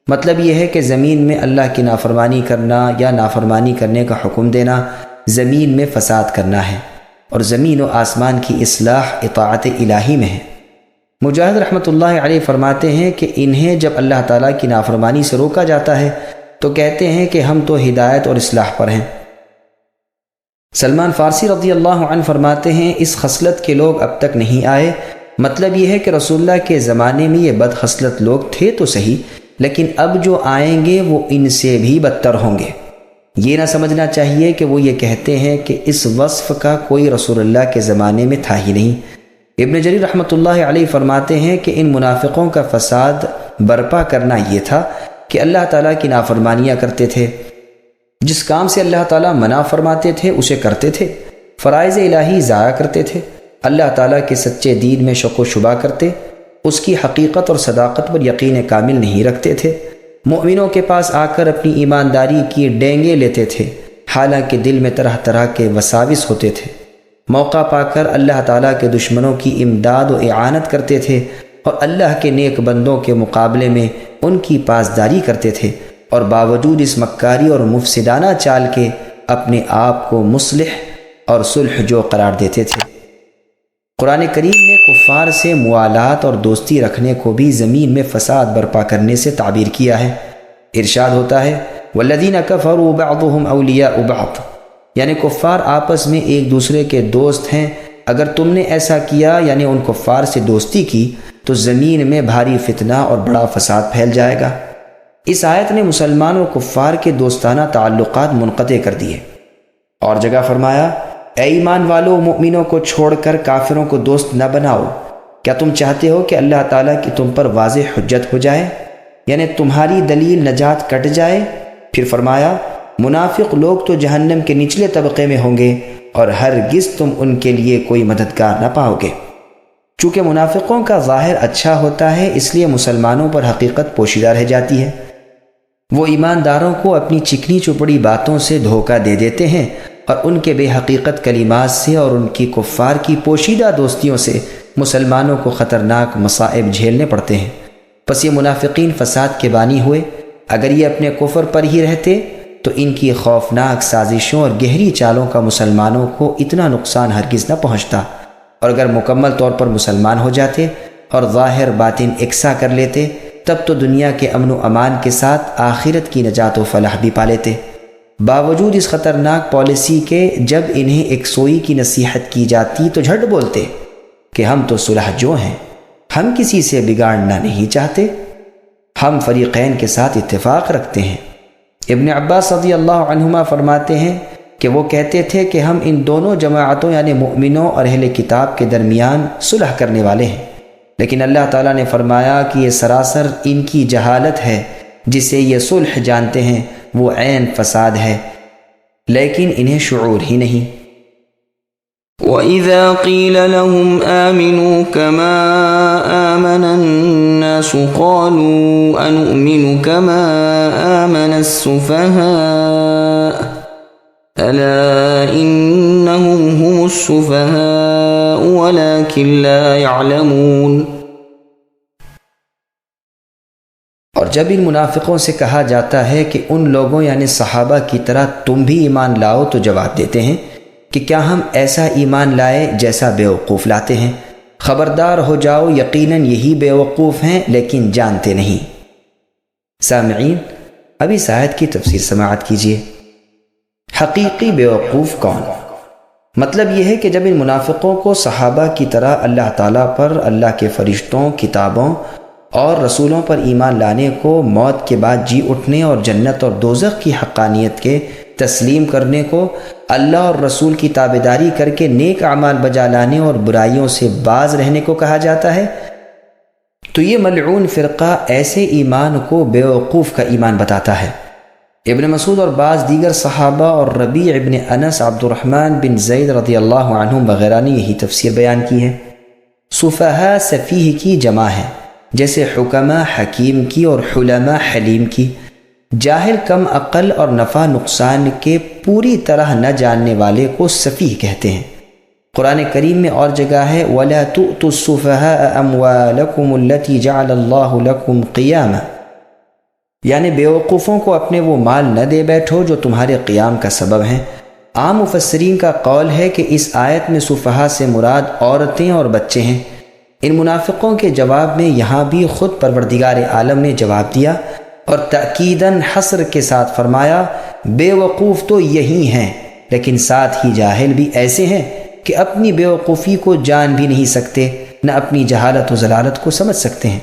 مطلب یہ ہے کہ زمین میں اللہ کی نافرمانی کرنا یا نافرمانی کرنے کا حکم دینا زمین میں فساد کرنا ہے، اور زمین و آسمان کی اصلاح اطاعت الہی میں ہے۔ مجاہد رحمۃ اللہ علیہ فرماتے ہیں کہ انہیں جب اللہ تعالیٰ کی نافرمانی سے روکا جاتا ہے تو کہتے ہیں کہ ہم تو ہدایت اور اصلاح پر ہیں۔ سلمان فارسی رضی اللہ عنہ فرماتے ہیں اس خصلت کے لوگ اب تک نہیں آئے۔ مطلب یہ ہے کہ رسول اللہ کے زمانے میں یہ بد خصلت لوگ تھے تو صحیح، لیکن اب جو آئیں گے وہ ان سے بھی بدتر ہوں گے۔ یہ نہ سمجھنا چاہیے کہ وہ یہ کہتے ہیں کہ اس وصف کا کوئی رسول اللہ کے زمانے میں تھا ہی نہیں۔ ابن جریر رحمۃ اللہ علیہ فرماتے ہیں کہ ان منافقوں کا فساد برپا کرنا یہ تھا کہ اللہ تعالیٰ کی نافرمانیاں کرتے تھے، جس کام سے اللہ تعالیٰ منع فرماتے تھے اسے کرتے تھے، فرائض الہی ضائع کرتے تھے، اللہ تعالیٰ کے سچے دین میں شک و شبہ کرتے، اس کی حقیقت اور صداقت پر یقین کامل نہیں رکھتے تھے، مومنوں کے پاس آ کر اپنی ایمانداری کی ڈینگے لیتے تھے، حالانکہ دل میں طرح طرح کے وساوس ہوتے تھے، موقع پا کر اللہ تعالیٰ کے دشمنوں کی امداد و اعانت کرتے تھے، اور اللہ کے نیک بندوں کے مقابلے میں ان کی پاسداری کرتے تھے، اور باوجود اس مکاری اور مفسدانہ چال کے اپنے آپ کو مصلح اور صلح جو قرار دیتے تھے۔ قرآن کریم نے کفار سے موالات اور دوستی رکھنے کو بھی زمین میں فساد برپا کرنے سے تعبیر کیا ہے۔ ارشاد ہوتا ہے والذین کفروا بعضهم اولیاء بعض، یعنی کفار آپس میں ایک دوسرے کے دوست ہیں۔ اگر تم نے ایسا کیا یعنی ان کفار سے دوستی کی تو زمین میں بھاری فتنہ اور بڑا فساد پھیل جائے گا۔ اس آیت نے مسلمان اور کفار کے دوستانہ تعلقات منقطع کر دیے۔ اور جگہ فرمایا اے ایمان والو، مؤمنوں کو چھوڑ کر کافروں کو دوست نہ بناؤ۔ کیا تم چاہتے ہو کہ اللہ تعالیٰ کی تم پر واضح حجت ہو جائے، یعنی تمہاری دلیل نجات کٹ جائے؟ پھر فرمایا منافق لوگ تو جہنم کے نچلے طبقے میں ہوں گے اور ہرگز تم ان کے لیے کوئی مددگار نہ پاؤ گے۔ چونکہ منافقوں کا ظاہر اچھا ہوتا ہے اس لیے مسلمانوں پر حقیقت پوشیدہ رہ جاتی ہے۔ وہ ایمانداروں کو اپنی چکنی چپڑی باتوں سے دھوکہ دے دیتے ہیں اور ان کے بے حقیقت کلمات سے اور ان کی کفار کی پوشیدہ دوستیوں سے مسلمانوں کو خطرناک مصائب جھیلنے پڑتے ہیں۔ پس یہ منافقین فساد کے بانی ہوئے۔ اگر یہ اپنے کفر پر ہی رہتے تو ان کی خوفناک سازشوں اور گہری چالوں کا مسلمانوں کو اتنا نقصان ہرگز نہ پہنچتا، اور اگر مکمل طور پر مسلمان ہو جاتے اور ظاہر باطن یکساں کر لیتے تب تو دنیا کے امن و امان کے ساتھ آخرت کی نجات و فلاح بھی پا لیتے۔ باوجود اس خطرناک پالیسی کے جب انہیں ایک سوئی کی نصیحت کی جاتی تو جھٹ بولتے کہ ہم تو صلح جو ہیں، ہم کسی سے بگاڑنا نہیں چاہتے، ہم فریقین کے ساتھ اتفاق رکھتے ہیں۔ ابن عباس رضی اللہ عنہما فرماتے ہیں کہ وہ کہتے تھے کہ ہم ان دونوں جماعتوں یعنی مؤمنوں اور اہل کتاب کے درمیان صلح کرنے والے ہیں، لیکن اللہ تعالیٰ نے فرمایا کہ یہ سراسر ان کی جہالت ہے۔ جسے یہ صلح جانتے ہیں وہ عین فساد ہے، لیکن انہیں شعور ہی نہیں۔ وَإِذَا قِيلَ لَهُمْ آمِنُوا كَمَا آمَنَ النَّاسُ قَالُوا أَنُؤْمِنُ كَمَا آمَنَ السُّفَهَاءُ أَلَا إِنَّهُمْ هُمُ السُّفَهَاءُ وَلَكِنْ لَا يَعْلَمُونَ۔ اور جب ان منافقوں سے کہا جاتا ہے کہ ان لوگوں یعنی صحابہ کی طرح تم بھی ایمان لاؤ تو جواب دیتے ہیں کہ کیا ہم ایسا ایمان لائے جیسا بیوقوف لاتے ہیں؟ خبردار ہو جاؤ، یقیناً یہی بیوقوف ہیں لیکن جانتے نہیں۔ سامعین، اب اس آیت کی تفسیر سماعت کیجیے۔ حقیقی بیوقوف کون؟ مطلب یہ ہے کہ جب ان منافقوں کو صحابہ کی طرح اللہ تعالیٰ پر، اللہ کے فرشتوں، کتابوں اور رسولوں پر ایمان لانے کو، موت کے بعد جی اٹھنے اور جنت اور دوزخ کی حقانیت کے تسلیم کرنے کو، اللہ اور رسول کی تابعداری کر کے نیک اعمال بجا لانے اور برائیوں سے باز رہنے کو کہا جاتا ہے، تو یہ ملعون فرقہ ایسے ایمان کو بیوقوف کا ایمان بتاتا ہے۔ ابن مسعود اور بعض دیگر صحابہ اور ربیع ابن انس، عبد الرحمن بن زید رضی اللہ عنہم وغیرہ نے یہی تفسیر بیان کی ہے۔ صفحاء سفیہ کی جمع ہے، جیسے حکمہ حکیم کی اور حلمہ حلیم کی۔ جاہل کم عقل اور نفع نقصان کے پوری طرح نہ جاننے والے کو سفیہ کہتے ہیں۔ قرآن کریم میں اور جگہ ہے وَلَا تُؤْتُوا السُّفَهَاءَ أَمْوَالَكُمُ الَّتِي جَعَلَ اللَّهُ لَكُمْ قِيَامًا، یعنی بیوقوفوں کو اپنے وہ مال نہ دے بیٹھو جو تمہارے قیام کا سبب ہیں۔ عام مفسرین کا قول ہے کہ اس آیت میں صفحاء سے مراد عورتیں اور بچے ہیں۔ ان منافقوں کے جواب میں یہاں بھی خود پروردگار عالم نے جواب دیا اور تأکیداً حصر کے ساتھ فرمایا بے وقوف تو یہی ہیں، لیکن ساتھ ہی جاہل بھی ایسے ہیں کہ اپنی بے وقوفی کو جان بھی نہیں سکتے، نہ اپنی جہالت و ضلالت کو سمجھ سکتے ہیں۔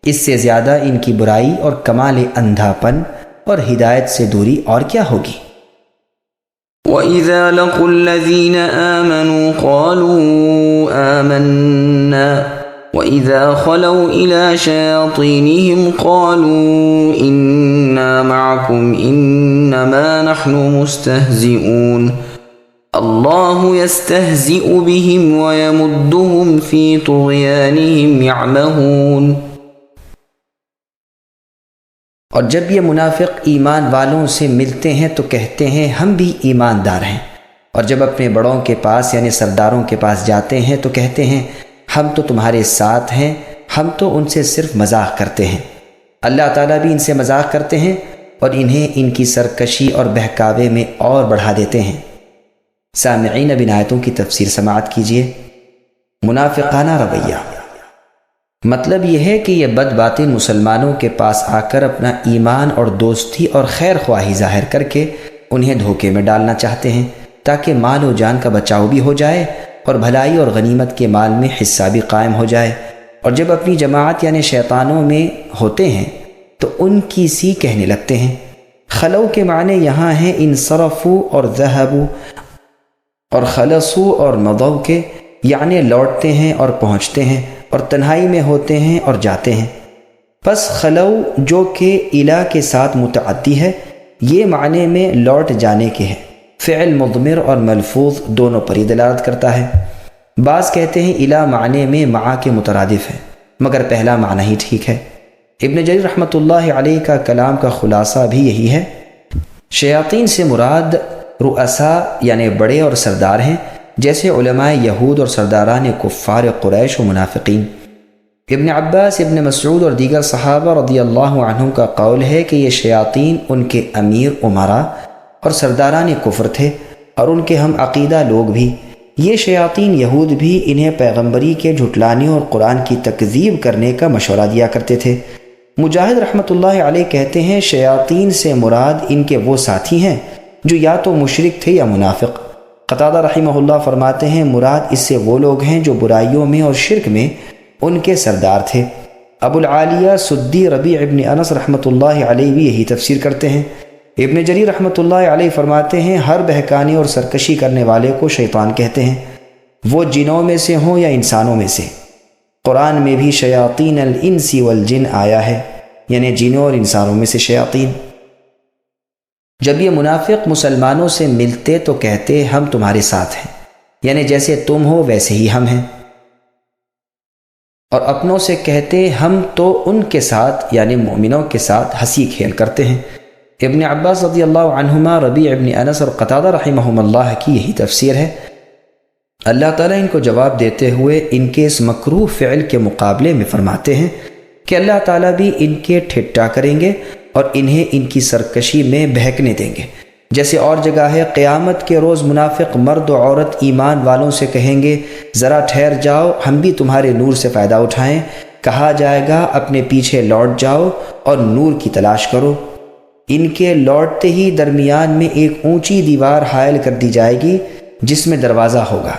اس سے زیادہ ان کی برائی اور کمال اندھاپن اور ہدایت سے دوری اور کیا ہوگی؟ وَإِذَا لَقُوا الَّذِينَ آمَنُوا قَالُوا آمَنَّا وَإِذَا خَلَوْا إِلَى شَيَاطِينِهِمْ قَالُوا إِنَّا مَعَكُمْ إِنَّمَا نَحْنُ مُسْتَهْزِئُونَ اللَّهُ يَسْتَهْزِئُ بِهِمْ وَيَمُدُّهُمْ فِي طُغْيَانِهِمْ يَعْمَهُونَ۔ اور جب یہ منافق ایمان والوں سے ملتے ہیں تو کہتے ہیں ہم بھی ایماندار ہیں، اور جب اپنے بڑوں کے پاس یعنی سرداروں کے پاس جاتے ہیں تو کہتے ہیں ہم تو تمہارے ساتھ ہیں، ہم تو ان سے صرف مزاح کرتے ہیں۔ اللہ تعالیٰ بھی ان سے مزاح کرتے ہیں اور انہیں ان کی سرکشی اور بہکاوے میں اور بڑھا دیتے ہیں۔ سامعین، اب ان آیتوں کی تفسیر سماعت کیجیے۔ منافقانہ رویہ۔ مطلب یہ ہے کہ یہ بد باطن مسلمانوں کے پاس آ کر اپنا ایمان اور دوستی اور خیر خواہی ظاہر کر کے انہیں دھوکے میں ڈالنا چاہتے ہیں تاکہ مال و جان کا بچاؤ بھی ہو جائے اور بھلائی اور غنیمت کے مال میں حصہ بھی قائم ہو جائے، اور جب اپنی جماعت یعنی شیطانوں میں ہوتے ہیں تو ان کی سی کہنے لگتے ہیں۔ خلو کے معنی یہاں ہیں انصرفو اور ذہبو، اور خلصو اور مضو کے یعنی لوٹتے ہیں اور پہنچتے ہیں اور تنہائی میں ہوتے ہیں اور جاتے ہیں۔ پس خلو جو کہ الا کے ساتھ متعدی ہے، یہ معنی میں لوٹ جانے کے ہیں، فعل مضمر اور ملفوظ دونوں پر ہی دلالت کرتا ہے۔ بعض کہتے ہیں الا معنی میں مع کے مترادف ہے، مگر پہلا معنی ہی ٹھیک ہے۔ ابن جریر رحمۃ اللہ علیہ کا کلام کا خلاصہ بھی یہی ہے۔ شیاطین سے مراد رؤساء یعنی بڑے اور سردار ہیں، جیسے علماء یہود اور سرداران کفار قریش و منافقین۔ ابن عباس، ابن مسعود اور دیگر صحابہ رضی اللہ عنہم کا قول ہے کہ یہ شیاطین ان کے امیر امراء اور سرداران کفر تھے اور ان کے ہم عقیدہ لوگ بھی۔ یہ شیاطین یہود بھی انہیں پیغمبری کے جھٹلانے اور قرآن کی تکذیب کرنے کا مشورہ دیا کرتے تھے۔ مجاہد رحمۃ اللہ علیہ کہتے ہیں شیاطین سے مراد ان کے وہ ساتھی ہیں جو یا تو مشرک تھے یا منافق۔ قتادہ رحمہ اللہ فرماتے ہیں مراد اس سے وہ لوگ ہیں جو برائیوں میں اور شرک میں ان کے سردار تھے۔ ابو العالیہ سدی ربیع ابن انس رحمۃ اللہ علیہ بھی یہی تفسیر کرتے ہیں۔ ابن جریر رحمۃ اللہ علیہ فرماتے ہیں ہر بہکانے اور سرکشی کرنے والے کو شیطان کہتے ہیں، وہ جنوں میں سے ہوں یا انسانوں میں سے۔ قرآن میں بھی شیاطین الانس والجن آیا ہے، یعنی جنوں اور انسانوں میں سے شیاطین۔ جب یہ منافق مسلمانوں سے ملتے تو کہتے ہم تمہارے ساتھ ہیں، یعنی جیسے تم ہو ویسے ہی ہم ہیں، اور اپنوں سے کہتے ہم تو ان کے ساتھ یعنی مومنوں کے ساتھ ہنسی کھیل کرتے ہیں۔ ابن عباس رضی اللہ عنہما، ربیع ابن انس اور قتادہ رحمہم اللہ کی یہی تفسیر ہے۔ اللہ تعالیٰ ان کو جواب دیتے ہوئے ان کے اس مکروہ فعل کے مقابلے میں فرماتے ہیں کہ اللہ تعالیٰ بھی ان کے ٹھٹا کریں گے اور انہیں ان کی سرکشی میں بہکنے دیں گے۔ جیسے اور جگہ ہے قیامت کے روز منافق مرد و عورت ایمان والوں سے کہیں گے ذرا ٹھہر جاؤ، ہم بھی تمہارے نور سے فائدہ اٹھائیں۔ کہا جائے گا اپنے پیچھے لوٹ جاؤ اور نور کی تلاش کرو۔ ان کے لوٹتے ہی درمیان میں ایک اونچی دیوار حائل کر دی جائے گی جس میں دروازہ ہوگا،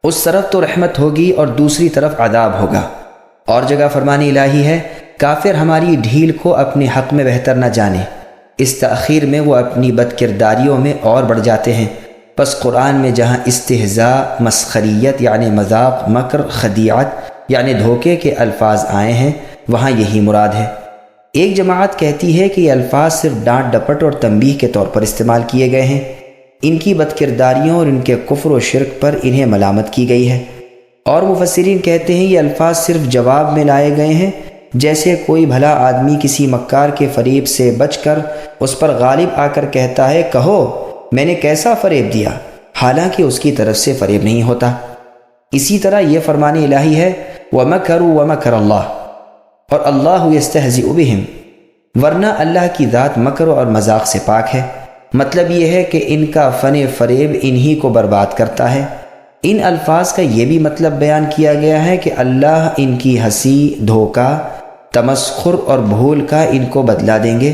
اس طرف تو رحمت ہوگی اور دوسری طرف عذاب ہوگا۔ اور جگہ فرمان الہی ہے کافر ہماری ڈھیل کو اپنے حق میں بہتر نہ جانے، اس تاخیر میں وہ اپنی بد کرداریوں میں اور بڑھ جاتے ہیں۔ پس قرآن میں جہاں استہزاء، مسخریت یعنی مذاق، مکر، خدیعت یعنی دھوکے کے الفاظ آئے ہیں وہاں یہی مراد ہے۔ ایک جماعت کہتی ہے کہ یہ الفاظ صرف ڈانٹ ڈپٹ اور تنبیہ کے طور پر استعمال کیے گئے ہیں، ان کی بد کرداریوں اور ان کے کفر و شرک پر انہیں ملامت کی گئی ہے۔ اور مفسرین کہتے ہیں یہ الفاظ صرف جواب میں لائے گئے ہیں، جیسے کوئی بھلا آدمی کسی مکار کے فریب سے بچ کر اس پر غالب آ کر کہتا ہے کہو میں نے کیسا فریب دیا، حالانکہ اس کی طرف سے فریب نہیں ہوتا۔ اسی طرح یہ فرمان الہی ہے وَمَكَرُوا وَمَكَرَ اللَّهُ، اور اللہ یستہزئ بہم، ورنہ اللہ کی ذات مکر اور مذاق سے پاک ہے۔ مطلب یہ ہے کہ ان کا فن فریب انہی کو برباد کرتا ہے۔ ان الفاظ کا یہ بھی مطلب بیان کیا گیا ہے کہ اللہ ان کی ہنسی، دھوکہ، تمسخر اور بھول کا ان کو بدلہ دیں گے،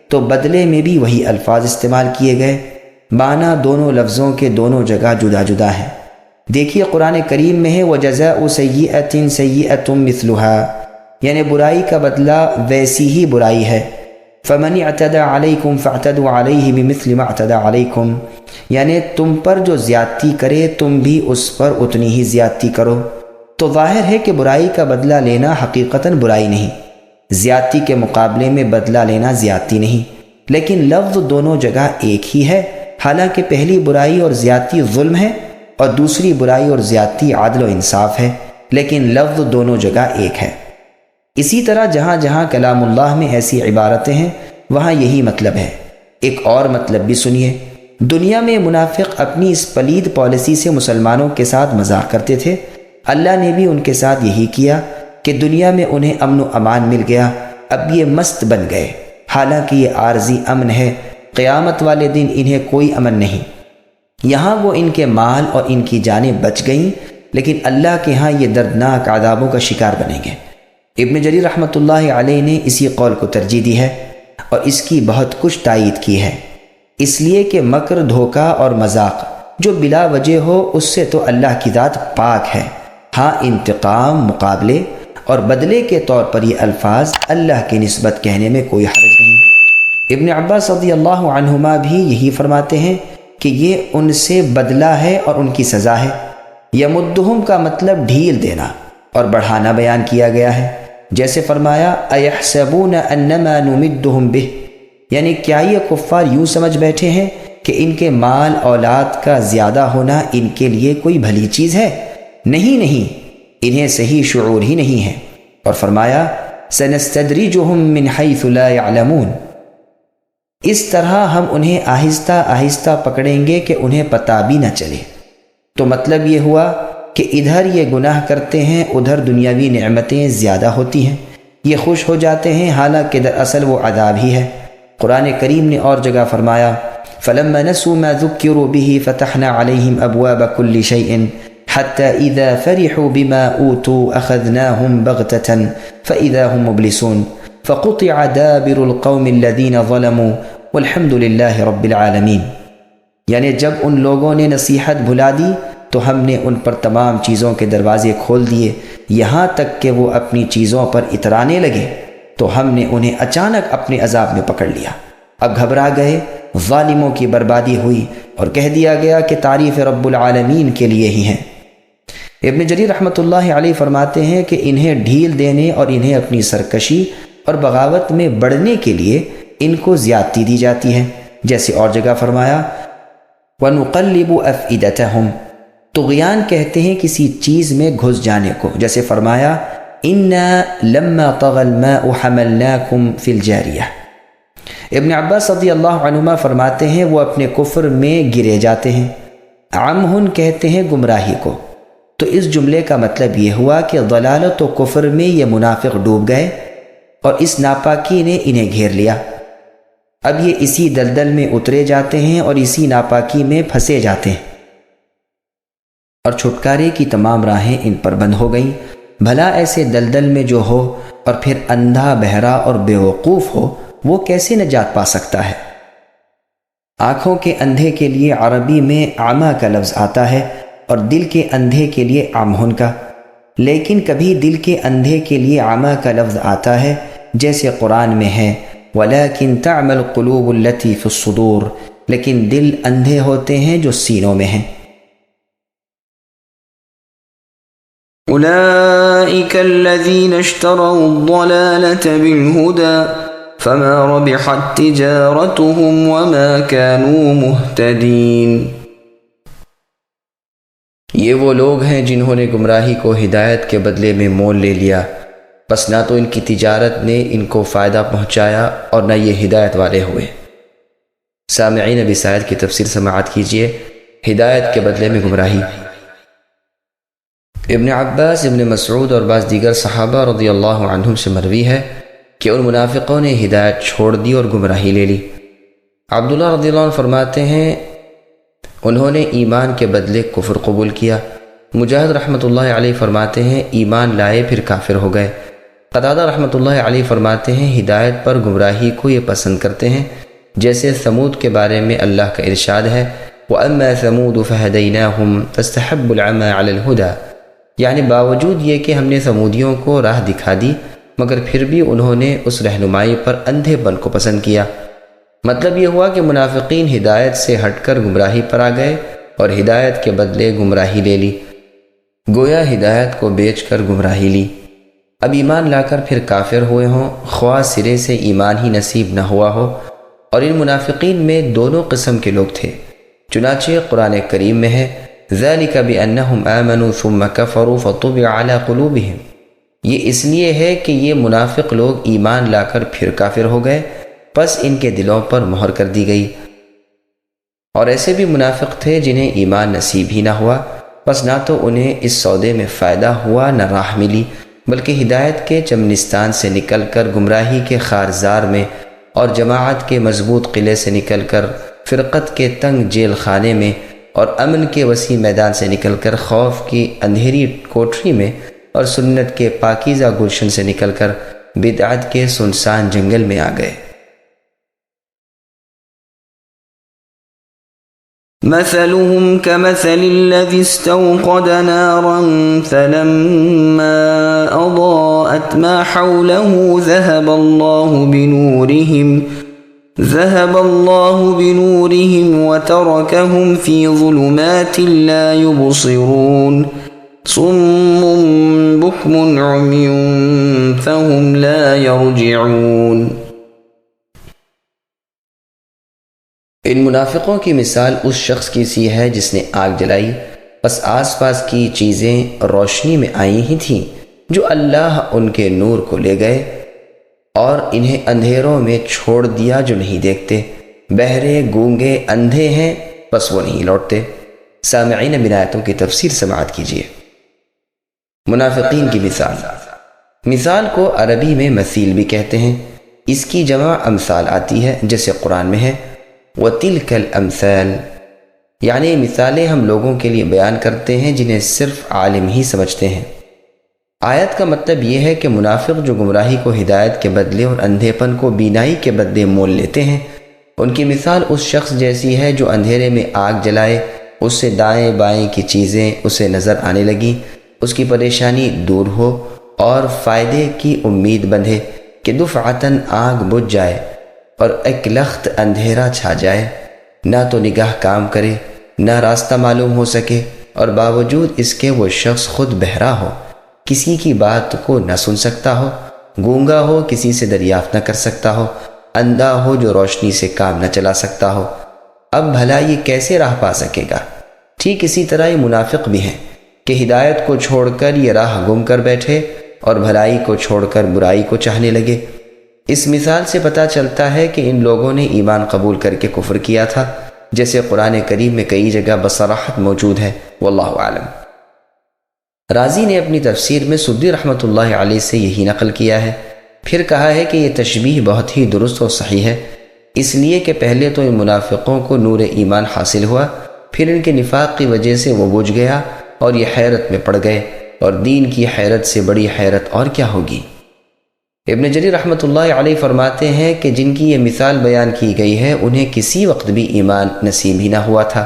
تو بدلے میں بھی وہی الفاظ استعمال کیے گئے۔ معنی دونوں لفظوں کے دونوں جگہ جدا جدا ہے۔ دیکھیے قرآن کریم میں ہے وَجَزَاءُ سَيِّئَةٍ سَيِّئَةٌ مِثْلُهَا، یعنی برائی کا بدلہ ویسی ہی برائی ہے۔ فَمَنِ اعْتَدَى عَلَيْكُمْ فَاعْتَدُوا عَلَيْهِ بِمِثْلِ مَا اعْتَدَى عَلَيْكُمْ، یعنی تم پر جو زیادتی کرے تم بھی اس پر اتنی ہی زیادتی کرو۔ تو ظاہر ہے کہ برائی کا بدلہ لینا حقیقتاً برائی نہیں، زیادتی کے مقابلے میں بدلہ لینا زیادتی نہیں، لیکن لفظ دونوں جگہ ایک ہی ہے۔ حالانکہ پہلی برائی اور زیادتی ظلم ہے اور دوسری برائی اور زیادتی عدل و انصاف ہے، لیکن لفظ دونوں جگہ ایک ہے۔ اسی طرح جہاں جہاں کلام اللہ میں ایسی عبارتیں ہیں وہاں یہی مطلب ہے۔ ایک اور مطلب بھی سنیے۔ دنیا میں منافق اپنی اس پلید پالیسی سے مسلمانوں کے ساتھ مذاق کرتے تھے، اللہ نے بھی ان کے ساتھ یہی کیا کہ دنیا میں انہیں امن و امان مل گیا، اب یہ مست بن گئے، حالانکہ یہ عارضی امن ہے، قیامت والے دن انہیں کوئی امن نہیں۔ یہاں وہ ان کے مال اور ان کی جانیں بچ گئیں، لیکن اللہ کے ہاں یہ دردناک عذابوں کا شکار بنیں گے۔ ابن جریر رحمۃ اللہ علیہ نے اسی قول کو ترجیح دی ہے اور اس کی بہت کچھ تائید کی ہے، اس لیے کہ مکر، دھوکہ اور مذاق جو بلا وجہ ہو اس سے تو اللہ کی ذات پاک ہے۔ ہاں انتقام، مقابلے اور بدلے کے طور پر یہ الفاظ اللہ کی نسبت کہنے میں کوئی حرج نہیں۔ ابن عباس رضی اللہ عنہما بھی یہی فرماتے ہیں کہ یہ ان سے بدلہ ہے اور ان کی سزا ہے۔ یمدہم کا مطلب ڈھیل دینا اور بڑھانا بیان کیا گیا ہے، جیسے فرمایا ایحسبون انما نمدہم بہ، یعنی کیا یہ کفار یوں سمجھ بیٹھے ہیں کہ ان کے مال اولاد کا زیادہ ہونا ان کے لیے کوئی بھلی چیز ہے؟ نہیں، انہیں صحیح شعور ہی نہیں ہے۔ اور فرمایا سنستدرجہم من حیث لا یعلمون، اس طرح ہم انہیں آہستہ آہستہ پکڑیں گے کہ انہیں پتہ بھی نہ چلے۔ تو مطلب یہ ہوا کہ ادھر یہ گناہ کرتے ہیں، ادھر دنیاوی نعمتیں زیادہ ہوتی ہیں، یہ خوش ہو جاتے ہیں، حالانکہ دراصل وہ عذاب ہی ہے۔ قرآن کریم نے اور جگہ فرمایا فَلَمَّا نَسُوا مَا ذُكِّرُوا بِهِ فَتَحْنَا عَلَيْهِمْ أَبْوَابَ كُلِّ شَيْءٍ حَتَّى إِذَا فَرِحُوا بِمَا أُوتُوا أَخَذْنَاهُمْ بَغْتَةً فَإِذَا هُمْ مُبْلِسُونَ فَقُطِعَ دَابِرُ الْقَوْمِ الَّذِينَ ظَلَمُوا وَالْحَمْدُ لِلَّهِ رَبِّ الْعَالَمِينَ، یعنی جب ان لوگوں نے نصیحت بھلا دی تو ہم نے ان پر تمام چیزوں کے دروازے کھول دیے، یہاں تک کہ وہ اپنی چیزوں پر اترانے لگے تو ہم نے انہیں اچانک اپنے عذاب میں پکڑ لیا۔ اب گھبرا گئے، ظالموں کی بربادی ہوئی اور کہہ دیا گیا کہ تعریف رب العالمین کے لیے ہی ہیں۔ ابن جریر رحمۃ اللہ علیہ فرماتے ہیں کہ انہیں ڈھیل دینے اور انہیں اپنی سرکشی اور بغاوت میں بڑھنے کے لیے ان کو زیادتی دی جاتی ہے، جیسے اور جگہ فرمایا وَنُقَلِّبُ أَفْئِدَتَهُمْ، طغیان کہتے ہیں کسی چیز میں گھس جانے کو، جیسے فرمایا اِنَّا لَمَّا طَغَى الْمَاءُ حَمَلْنَاكُمْ فِي الْجَارِيَةِ۔ ابن عباس رضی اللہ عنہما فرماتے ہیں وہ اپنے کفر میں گرے جاتے ہیں۔ عمہن کہتے ہیں گمراہی کو۔ تو اس جملے کا مطلب یہ ہوا کہ ضلالت و کفر میں یہ منافق ڈوب گئے اور اس ناپاکی نے انہیں گھیر لیا۔ اب یہ اسی دلدل میں اترے جاتے ہیں اور اسی ناپاکی میں پھنسے جاتے ہیں اور چھٹکارے کی تمام راہیں ان پر بند ہو گئیں۔ بھلا ایسے دلدل میں جو ہو اور پھر اندھا، بہرا اور بے وقوف ہو، وہ کیسے نجات پا سکتا ہے؟ آنکھوں کے اندھے کے لیے عربی میں عمى کا لفظ آتا ہے اور دل کے اندھے کے لیے عمہن کا، لیکن کبھی دل کے اندھے کے لیے عمى کا لفظ آتا ہے، جیسے قرآن میں ہے وَلَكِنْ تَعْمَى الْقُلُوبُ الَّتِي فِي الصُّدُورِ، لیکن دل اندھے ہوتے ہیں جو سینوں میں ہیں۔ أولئك الذين اشتروا الضلالة بالهدى فما ربحت تجارتهم وما كانوا مهتدين۔ یہ وہ لوگ ہیں جنہوں نے گمراہی کو ہدایت کے بدلے میں مول لے لیا، بس نہ تو ان کی تجارت نے ان کو فائدہ پہنچایا اور نہ یہ ہدایت والے ہوئے۔ سامعین ابی سعید کی تفسیر سماعت کیجیے، ہدایت کے بدلے میں گمراہی۔ ابن عباس، ابن مسعود اور بعض دیگر صحابہ رضی اللہ عنہم سے مروی ہے کہ ان منافقوں نے ہدایت چھوڑ دی اور گمراہی لے لی۔ عبداللہ رضی اللہ عنہ فرماتے ہیں انہوں نے ایمان کے بدلے کفر قبول کیا۔ مجاہد رحمۃ اللہ علیہ فرماتے ہیں ایمان لائے پھر کافر ہو گئے۔ قتادہ رحمۃ اللہ علیہ فرماتے ہیں ہدایت پر گمراہی کو یہ پسند کرتے ہیں، جیسے ثمود کے بارے میں اللہ کا ارشاد ہے وَأَمَّا ثَمُودُ فَهَدَيْنَاهُمْ فَاسْتَحَبُّوا الْعَمَى عَلَى الْهُدَى، یعنی باوجود یہ کہ ہم نے ثمودیوں کو راہ دکھا دی مگر پھر بھی انہوں نے اس رہنمائی پر اندھے پن کو پسند کیا۔ مطلب یہ ہوا کہ منافقین ہدایت سے ہٹ کر گمراہی پر آ گئے اور ہدایت کے بدلے گمراہی لے لی، گویا ہدایت کو بیچ کر گمراہی لی۔ اب ایمان لا کر پھر کافر ہوئے ہوں، خواہ سرے سے ایمان ہی نصیب نہ ہوا ہو، اور ان منافقین میں دونوں قسم کے لوگ تھے۔ چنانچہ قرآن کریم میں ہے ذَلِكَ بِأَنَّهُمْ آمَنُوا ثُمَّ كَفَرُوا فَطُبِعَ عَلَى قُلُوبِهِمْ، یہ اس لیے ہے کہ یہ منافق لوگ ایمان لا کر پھر کافر ہو گئے، پس ان کے دلوں پر مہر کر دی گئی۔ اور ایسے بھی منافق تھے جنہیں ایمان نصیب ہی نہ ہوا، پس نہ تو انہیں اس سودے میں فائدہ ہوا نہ راہ ملی، بلکہ ہدایت کے چمنستان سے نکل کر گمراہی کے خارزار میں اور جماعت کے مضبوط قلعے سے نکل کر فرقت کے تنگ جیل خانے میں اور امن کے وسیع میدان سے نکل کر خوف کی اندھیری کوٹری میں اور سنت کے پاکیزہ گلشن سے نکل کر بدعت کے سنسان جنگل میں آ گئے۔ مثلهم كمثل الذي استوقد نارا فلما أضاءت ما حوله ذهب الله بنورهم وتركهم في ظلمات لا يبصرون صم بكم عمي فهم لا يرجعون۔ ان منافقوں کی مثال اس شخص کی سی ہے جس نے آگ جلائی، بس آس پاس کی چیزیں روشنی میں آئی ہی تھیں جو اللہ ان کے نور کو لے گئے اور انہیں اندھیروں میں چھوڑ دیا جو نہیں دیکھتے، بہرے گونگے اندھے ہیں بس وہ نہیں لوٹتے۔ سامعین من آیتوں کی تفسیر سماعت کیجیے۔ منافقین کی مثال کو عربی میں مثیل بھی کہتے ہیں، اس کی جمع امثال آتی ہے، جیسے قرآن میں ہے وَتِلْكَ الْأَمْثَالِ، یعنی مثالیں ہم لوگوں کے لیے بیان کرتے ہیں جنہیں صرف عالم ہی سمجھتے ہیں۔ آیت کا مطلب یہ ہے کہ منافق جو گمراہی کو ہدایت کے بدلے اور اندھے پن کو بینائی کے بدلے مول لیتے ہیں، ان کی مثال اس شخص جیسی ہے جو اندھیرے میں آگ جلائے، اس سے دائیں بائیں کی چیزیں اسے نظر آنے لگیں، اس کی پریشانی دور ہو اور فائدے کی امید بندھے کہ دفعتاً آگ بجھ جائے اور ایک لخت اندھیرا چھا جائے، نہ تو نگاہ کام کرے نہ راستہ معلوم ہو سکے، اور باوجود اس کے وہ شخص خود بہرا ہو، کسی کی بات کو نہ سن سکتا ہو، گونگا ہو، کسی سے دریافت نہ کر سکتا ہو، اندھا ہو جو روشنی سے کام نہ چلا سکتا ہو، اب بھلا یہ کیسے راہ پا سکے گا؟ ٹھیک اسی طرح یہ منافق بھی ہیں کہ ہدایت کو چھوڑ کر یہ راہ گم کر بیٹھے اور بھلائی کو چھوڑ کر برائی کو چاہنے لگے۔ اس مثال سے پتہ چلتا ہے کہ ان لوگوں نے ایمان قبول کر کے کفر کیا تھا، جیسے قرآن کریم میں کئی جگہ بصراحت موجود ہے۔ واللہ عالم۔ رازی نے اپنی تفسیر میں سدی رحمۃ اللہ علیہ سے یہی نقل کیا ہے، پھر کہا ہے کہ یہ تشبیہ بہت ہی درست اور صحیح ہے، اس لیے کہ پہلے تو ان منافقوں کو نور ایمان حاصل ہوا، پھر ان کے نفاق کی وجہ سے وہ بجھ گیا اور یہ حیرت میں پڑ گئے، اور دین کی حیرت سے بڑی حیرت اور کیا ہوگی۔ ابن جریر رحمۃ اللہ علیہ فرماتے ہیں کہ جن کی یہ مثال بیان کی گئی ہے انہیں کسی وقت بھی ایمان نصیب ہی نہ ہوا تھا،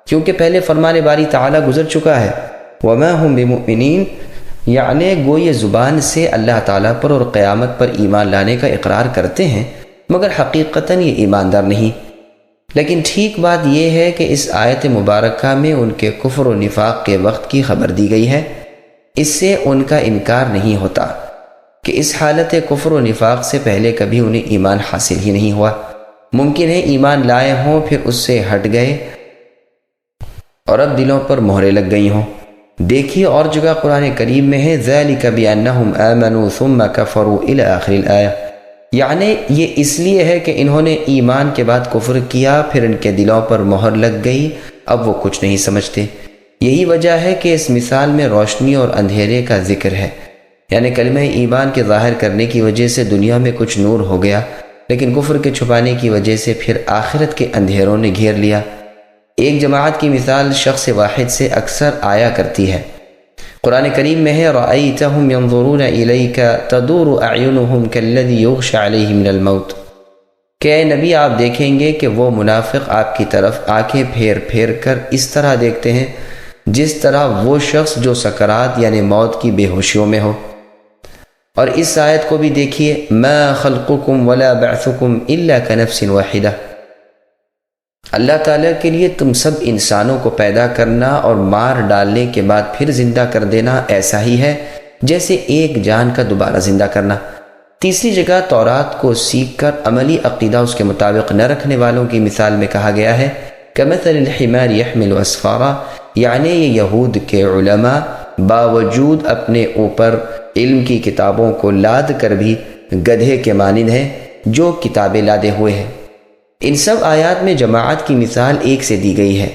کیونکہ پہلے فرمان باری تعالیٰ گزر چکا ہے وَمَا هُمْ بِمُؤْمِنِينَ، یعنی گوئے زبان سے اللہ تعالیٰ پر اور قیامت پر ایمان لانے کا اقرار کرتے ہیں مگر حقیقتاً یہ ایماندار نہیں۔ لیکن ٹھیک بات یہ ہے کہ اس آیت مبارکہ میں ان کے کفر و نفاق کے وقت کی خبر دی گئی ہے، اس سے ان کا انکار نہیں ہوتا کہ اس حالت کفر و نفاق سے پہلے کبھی انہیں ایمان حاصل ہی نہیں ہوا، ممکن ہے ایمان لائے ہوں پھر اس سے ہٹ گئے اور اب دلوں پر مہریں لگ گئی ہوں۔ دیکھیے اور جگہ قرآن کریم میں ہے ذَلِكَ بِأَنَّهُمْ آمَنُوا ثُمَّ كَفَرُوا إِلَى آخِرِ الْآيَةِ، یعنی یہ اس لیے ہے کہ انہوں نے ایمان کے بعد کفر کیا، پھر ان کے دلوں پر مہر لگ گئی، اب وہ کچھ نہیں سمجھتے۔ یہی وجہ ہے کہ اس مثال میں روشنی اور اندھیرے کا ذکر ہے، یعنی کلمہ ایمان کے ظاہر کرنے کی وجہ سے دنیا میں کچھ نور ہو گیا، لیکن کفر کے چھپانے کی وجہ سے پھر آخرت کے اندھیروں نے گھیر لیا۔ ایک جماعت کی مثال شخص واحد سے اکثر آیا کرتی ہے۔ قرآن کریم میں ہے رَأَيْتَهُمْ يَنظُرُونَ إِلَيْكَ تَدُورُ أَعْيُنُهُمْ كَالَّذِي يُغْشَى عَلَيْهِ مِنَ الْمَوْتِ، کہ اے نبی آپ دیکھیں گے کہ وہ منافق آپ کی طرف آنکھیں پھیر پھیر کر اس طرح دیکھتے ہیں جس طرح وہ شخص جو سکرات یعنی موت کی بے ہوشیوں میں ہو۔ اور اس آیت کو بھی دیکھیے مَا خَلْقُكُمْ وَلَا بَعْثُكُمْ إِلَّا كَنَفْسٍ وَاحِدَةٍ، اللہ تعالیٰ کے لیے تم سب انسانوں کو پیدا کرنا اور مار ڈالنے کے بعد پھر زندہ کر دینا ایسا ہی ہے جیسے ایک جان کا دوبارہ زندہ کرنا۔ تیسری جگہ تورات کو سیکھ کر عملی عقیدہ اس کے مطابق نہ رکھنے والوں کی مثال میں کہا گیا ہے کَمَثَلِ الْحِمَارِ يَحْمِلُ أَسْفَارًا، یعنی یہ یہود کے علماء باوجود اپنے اوپر علم کی کتابوں کو لاد کر بھی گدھے کے مانند ہیں جو کتابیں لادے ہوئے ہیں۔ ان سب آیات میں جماعت کی مثال ایک سے دی گئی ہے،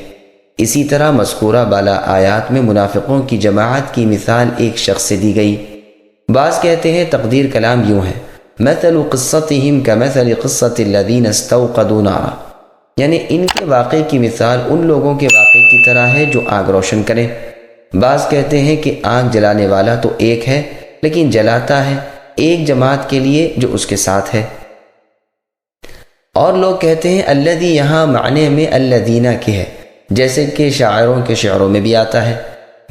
اسی طرح مذکورہ بالا آیات میں منافقوں کی جماعت کی مثال ایک شخص سے دی گئی۔ بعض کہتے ہیں تقدیر کلام یوں ہے مثل قصتهم كمثل قصة الذين استوقدوا نارا، یعنی ان کے واقعے کی مثال ان لوگوں کے واقعے کی طرح ہے جو آگ روشن کریں۔ بعض کہتے ہیں کہ آگ جلانے والا تو ایک ہے لیکن جلاتا ہے ایک جماعت کے لیے جو اس کے ساتھ ہے۔ اور لوگ کہتے ہیں الذی یہاں معنی میں الذین کے ہے، جیسے کہ شاعروں کے شعروں میں بھی آتا ہے۔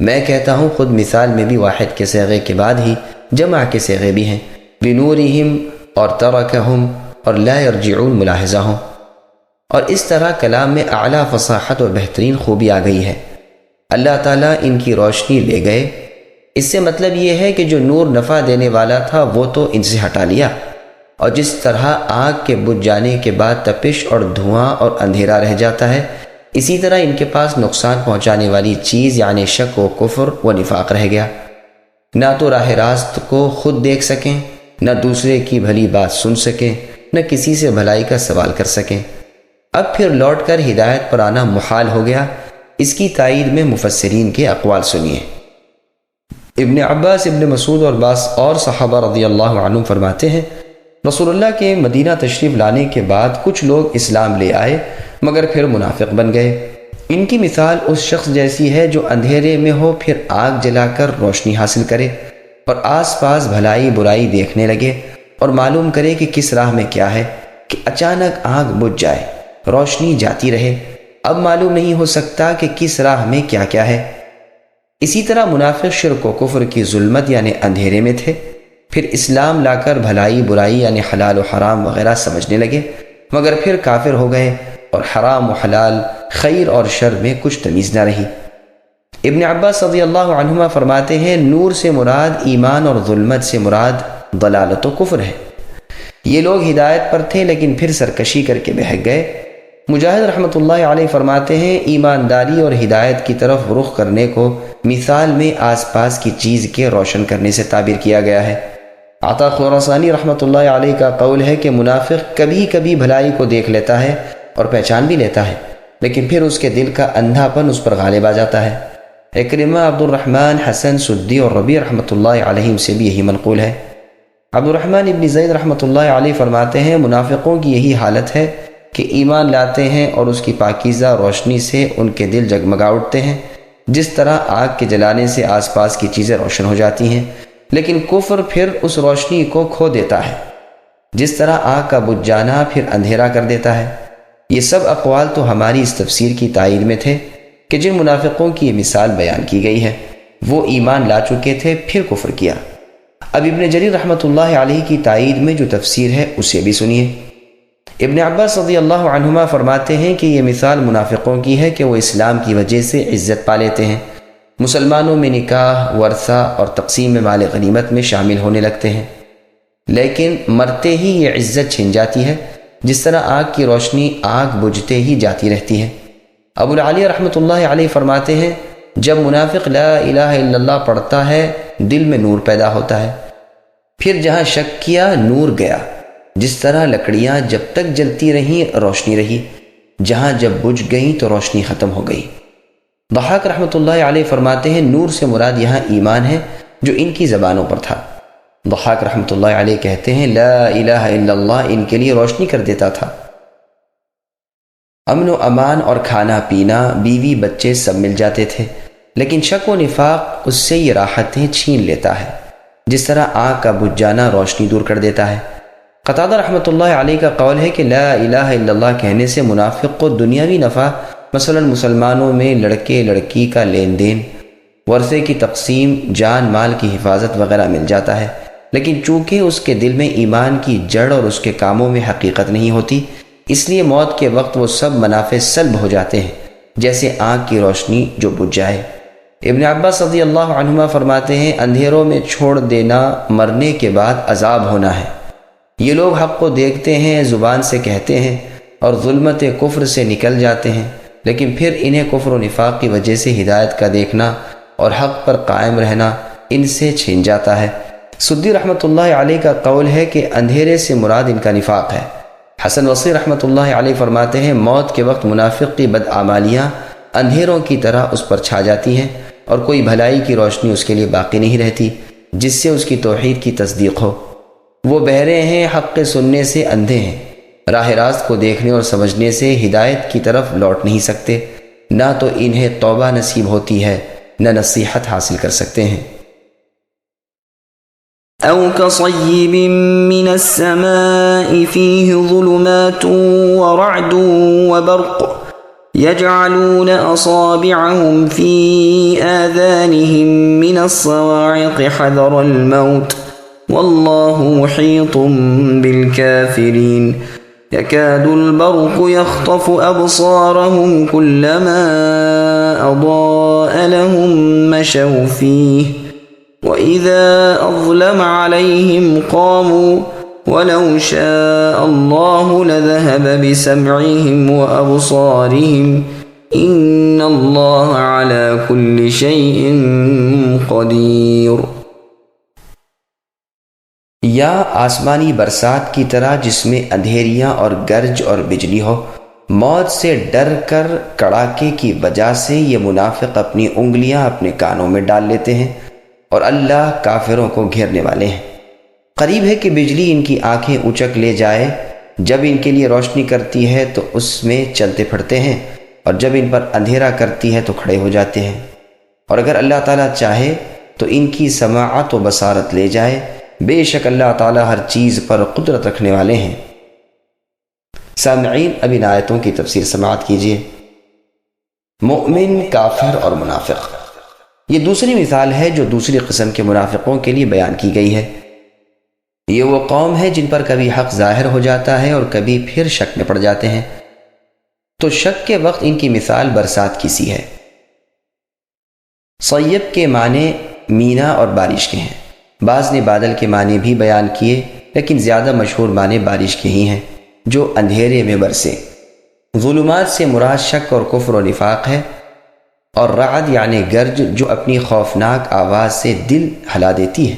میں کہتا ہوں خود مثال میں بھی واحد کے صیغے کے بعد ہی جمع کے صیغے بھی ہیں، بنورہم اور ترکہم اور لا یرجعون ملاحظہ ہوں، اور اس طرح کلام میں اعلیٰ فصاحت اور بہترین خوبی آ گئی ہے۔ اللہ تعالیٰ ان کی روشنی لے گئے، اس سے مطلب یہ ہے کہ جو نور نفع دینے والا تھا وہ تو ان سے ہٹا لیا، اور جس طرح آگ کے بجھ جانے کے بعد تپش اور دھواں اور اندھیرا رہ جاتا ہے، اسی طرح ان کے پاس نقصان پہنچانے والی چیز یعنی شک و کفر و نفاق رہ گیا۔ نہ تو راہ راست کو خود دیکھ سکیں، نہ دوسرے کی بھلی بات سن سکیں، نہ کسی سے بھلائی کا سوال کر سکیں۔ اب پھر لوٹ کر ہدایت پر آنا محال ہو گیا۔ اس کی تائید میں مفسرین کے اقوال سنیے۔ ابن عباس، ابن مسعود اور بعض اور صحابہ رضی اللہ عنہم فرماتے ہیں رسول اللہ کے مدینہ تشریف لانے کے بعد کچھ لوگ اسلام لے آئے مگر پھر منافق بن گئے۔ ان کی مثال اس شخص جیسی ہے جو اندھیرے میں ہو پھر آگ جلا کر روشنی حاصل کرے اور آس پاس بھلائی برائی دیکھنے لگے اور معلوم کرے کہ کس راہ میں کیا ہے، کہ اچانک آگ بجھ جائے، روشنی جاتی رہے، اب معلوم نہیں ہو سکتا کہ کس راہ میں کیا کیا ہے۔ اسی طرح منافق شرک و کفر کی ظلمت یعنی اندھیرے میں تھے، پھر اسلام لا کر بھلائی برائی یعنی حلال و حرام وغیرہ سمجھنے لگے مگر پھر کافر ہو گئے اور حرام و حلال، خیر اور شر میں کچھ تمیز نہ رہی۔ ابن عباس رضی اللہ عنہما فرماتے ہیں نور سے مراد ایمان اور ظلمت سے مراد ضلالت و کفر ہے۔ یہ لوگ ہدایت پر تھے لیکن پھر سرکشی کر کے بہک گئے۔ مجاہد رحمۃ اللہ علیہ فرماتے ہیں ایمانداری اور ہدایت کی طرف رخ کرنے کو مثال میں آس پاس کی چیز کے روشن کرنے سے تعبیر کیا گیا ہے۔ عطا خراسانی رحمۃ اللہ علیہ کا قول ہے کہ منافق کبھی کبھی بھلائی کو دیکھ لیتا ہے اور پہچان بھی لیتا ہے لیکن پھر اس کے دل کا اندھا پن اس پر غالب آ جاتا ہے۔ اکرمہ، عبد الرحمن، حسن سدی اور ربیع رحمۃ اللہ علیہم سے بھی یہی منقول ہے۔ عبد الرحمن ابن زید رحمۃ اللہ علیہ فرماتے ہیں منافقوں کی یہی حالت ہے کہ ایمان لاتے ہیں اور اس کی پاکیزہ روشنی سے ان کے دل جگمگا اٹھتے ہیں، جس طرح آگ کے جلانے سے آس پاس کی چیزیں روشن ہو جاتی ہیں، لیکن کفر پھر اس روشنی کو کھو دیتا ہے، جس طرح آگ کا بجھ جانا پھر اندھیرا کر دیتا ہے۔ یہ سب اقوال تو ہماری اس تفسیر کی تائید میں تھے کہ جن منافقوں کی یہ مثال بیان کی گئی ہے وہ ایمان لا چکے تھے پھر کفر کیا۔ اب ابن جریر رحمۃ اللہ علیہ کی تائید میں جو تفسیر ہے اسے بھی سنیے۔ ابن عباس رضی اللہ عنہما فرماتے ہیں کہ یہ مثال منافقوں کی ہے کہ وہ اسلام کی وجہ سے عزت پا لیتے ہیں، مسلمانوں میں نکاح، ورثہ اور تقسیم مال غنیمت میں شامل ہونے لگتے ہیں، لیکن مرتے ہی یہ عزت چھن جاتی ہے، جس طرح آگ کی روشنی آگ بجھتے ہی جاتی رہتی ہے۔ ابو العالیہ رحمۃ اللہ علیہ فرماتے ہیں جب منافق لا الہ الا اللہ پڑھتا ہے دل میں نور پیدا ہوتا ہے، پھر جہاں شک کیا نور گیا، جس طرح لکڑیاں جب تک جلتی رہیں روشنی رہی، جہاں جب بجھ گئیں تو روشنی ختم ہو گئی۔ ضحاک رحمۃ اللہ علیہ فرماتے ہیں نور سے مراد یہاں ایمان ہے جو ان کی زبانوں پر تھا۔ ضحاک رحمۃ اللہ علیہ کہتے ہیں لا الہ الا اللہ ان کے لیے روشنی کر دیتا تھا۔ امن و امان اور کھانا پینا، بیوی بچے سب مل جاتے تھے، لیکن شک و نفاق اس سے یہ راحتیں چھین لیتا ہے، جس طرح آگ کا بجھ جانا روشنی دور کر دیتا ہے۔ قتادہ رحمۃ اللہ علیہ کا قول ہے کہ لا الہ الا اللہ کہنے سے منافق کو دنیاوی نفع، مثلا مسلمانوں میں لڑکے لڑکی کا لین دین، ورثے کی تقسیم، جان مال کی حفاظت وغیرہ مل جاتا ہے، لیکن چونکہ اس کے دل میں ایمان کی جڑ اور اس کے کاموں میں حقیقت نہیں ہوتی، اس لیے موت کے وقت وہ سب منافع سلب ہو جاتے ہیں، جیسے آنکھ کی روشنی جو بجھ جائے۔ ابن عباس رضی اللہ عنہما فرماتے ہیں اندھیروں میں چھوڑ دینا مرنے کے بعد عذاب ہونا ہے۔ یہ لوگ حق کو دیکھتے ہیں، زبان سے کہتے ہیں اور ظلمت کفر سے نکل جاتے ہیں، لیکن پھر انہیں کفر و نفاق کی وجہ سے ہدایت کا دیکھنا اور حق پر قائم رہنا ان سے چھین جاتا ہے۔ سدی رحمۃ اللہ علیہ کا قول ہے کہ اندھیرے سے مراد ان کا نفاق ہے۔ حسن بصری رحمۃ اللہ علیہ فرماتے ہیں موت کے وقت منافق کی بدعمالیاں اندھیروں کی طرح اس پر چھا جاتی ہیں اور کوئی بھلائی کی روشنی اس کے لیے باقی نہیں رہتی جس سے اس کی توحید کی تصدیق ہو۔ وہ بہرے ہیں، حق کے سننے سے اندھے ہیں، راہ راست کو دیکھنے اور سمجھنے سے ہدایت کی طرف لوٹ نہیں سکتے، نہ تو انہیں توبہ نصیب ہوتی ہے، نہ نصیحت حاصل کر سکتے ہیں۔ أو كصيب من السماء فيه ظلمات ورعد وبرق يجعلون أصابعهم في آذانهم من الصواعق حذر الموت والله محيط بالكافرين يكاد البرق يخطف أبصارهم كلما أضاء لهم مشوا فيه وَإِذَا أَظْلَمَ عَلَيْهِمْ قَامُوا وَلَوْ شَاءَ اللَّهُ لَذَهَبَ بِسَمْعِهِمْ وَأَبْصَارِهِمْ إِنَّ اللَّهَ عَلَى كُلِّ شَيْءٍ قَدِيرٌ۔ یا آسمانی برسات کی طرح جس میں اندھیریاں اور گرج اور بجلی ہو، موت سے ڈر کر کڑاکے کی وجہ سے یہ منافق اپنی انگلیاں اپنے کانوں میں ڈال لیتے ہیں، اور اللہ کافروں کو گھیرنے والے ہیں۔ قریب ہے کہ بجلی ان کی آنکھیں اچک لے جائے، جب ان کے لیے روشنی کرتی ہے تو اس میں چلتے پھرتے ہیں، اور جب ان پر اندھیرا کرتی ہے تو کھڑے ہو جاتے ہیں، اور اگر اللہ تعالیٰ چاہے تو ان کی سماعت و بصارت لے جائے، بے شک اللہ تعالیٰ ہر چیز پر قدرت رکھنے والے ہیں۔ سامعین، اب ان آیتوں کی تفسیر سماعت کیجیے۔ مومن، کافر اور منافق، یہ دوسری مثال ہے جو دوسری قسم کے منافقوں کے لیے بیان کی گئی ہے۔ یہ وہ قوم ہے جن پر کبھی حق ظاہر ہو جاتا ہے اور کبھی پھر شک میں پڑ جاتے ہیں، تو شک کے وقت ان کی مثال برسات کی سی ہے۔ صیب کے معنی مینا اور بارش کے ہیں، بعض نے بادل کے معنی بھی بیان کیے، لیکن زیادہ مشہور معنی بارش کے ہی ہیں جو اندھیرے میں برسے۔ ظلمات سے مراد شک اور کفر و نفاق ہے، اور رعد یعنی گرج جو اپنی خوفناک آواز سے دل ہلا دیتی ہے۔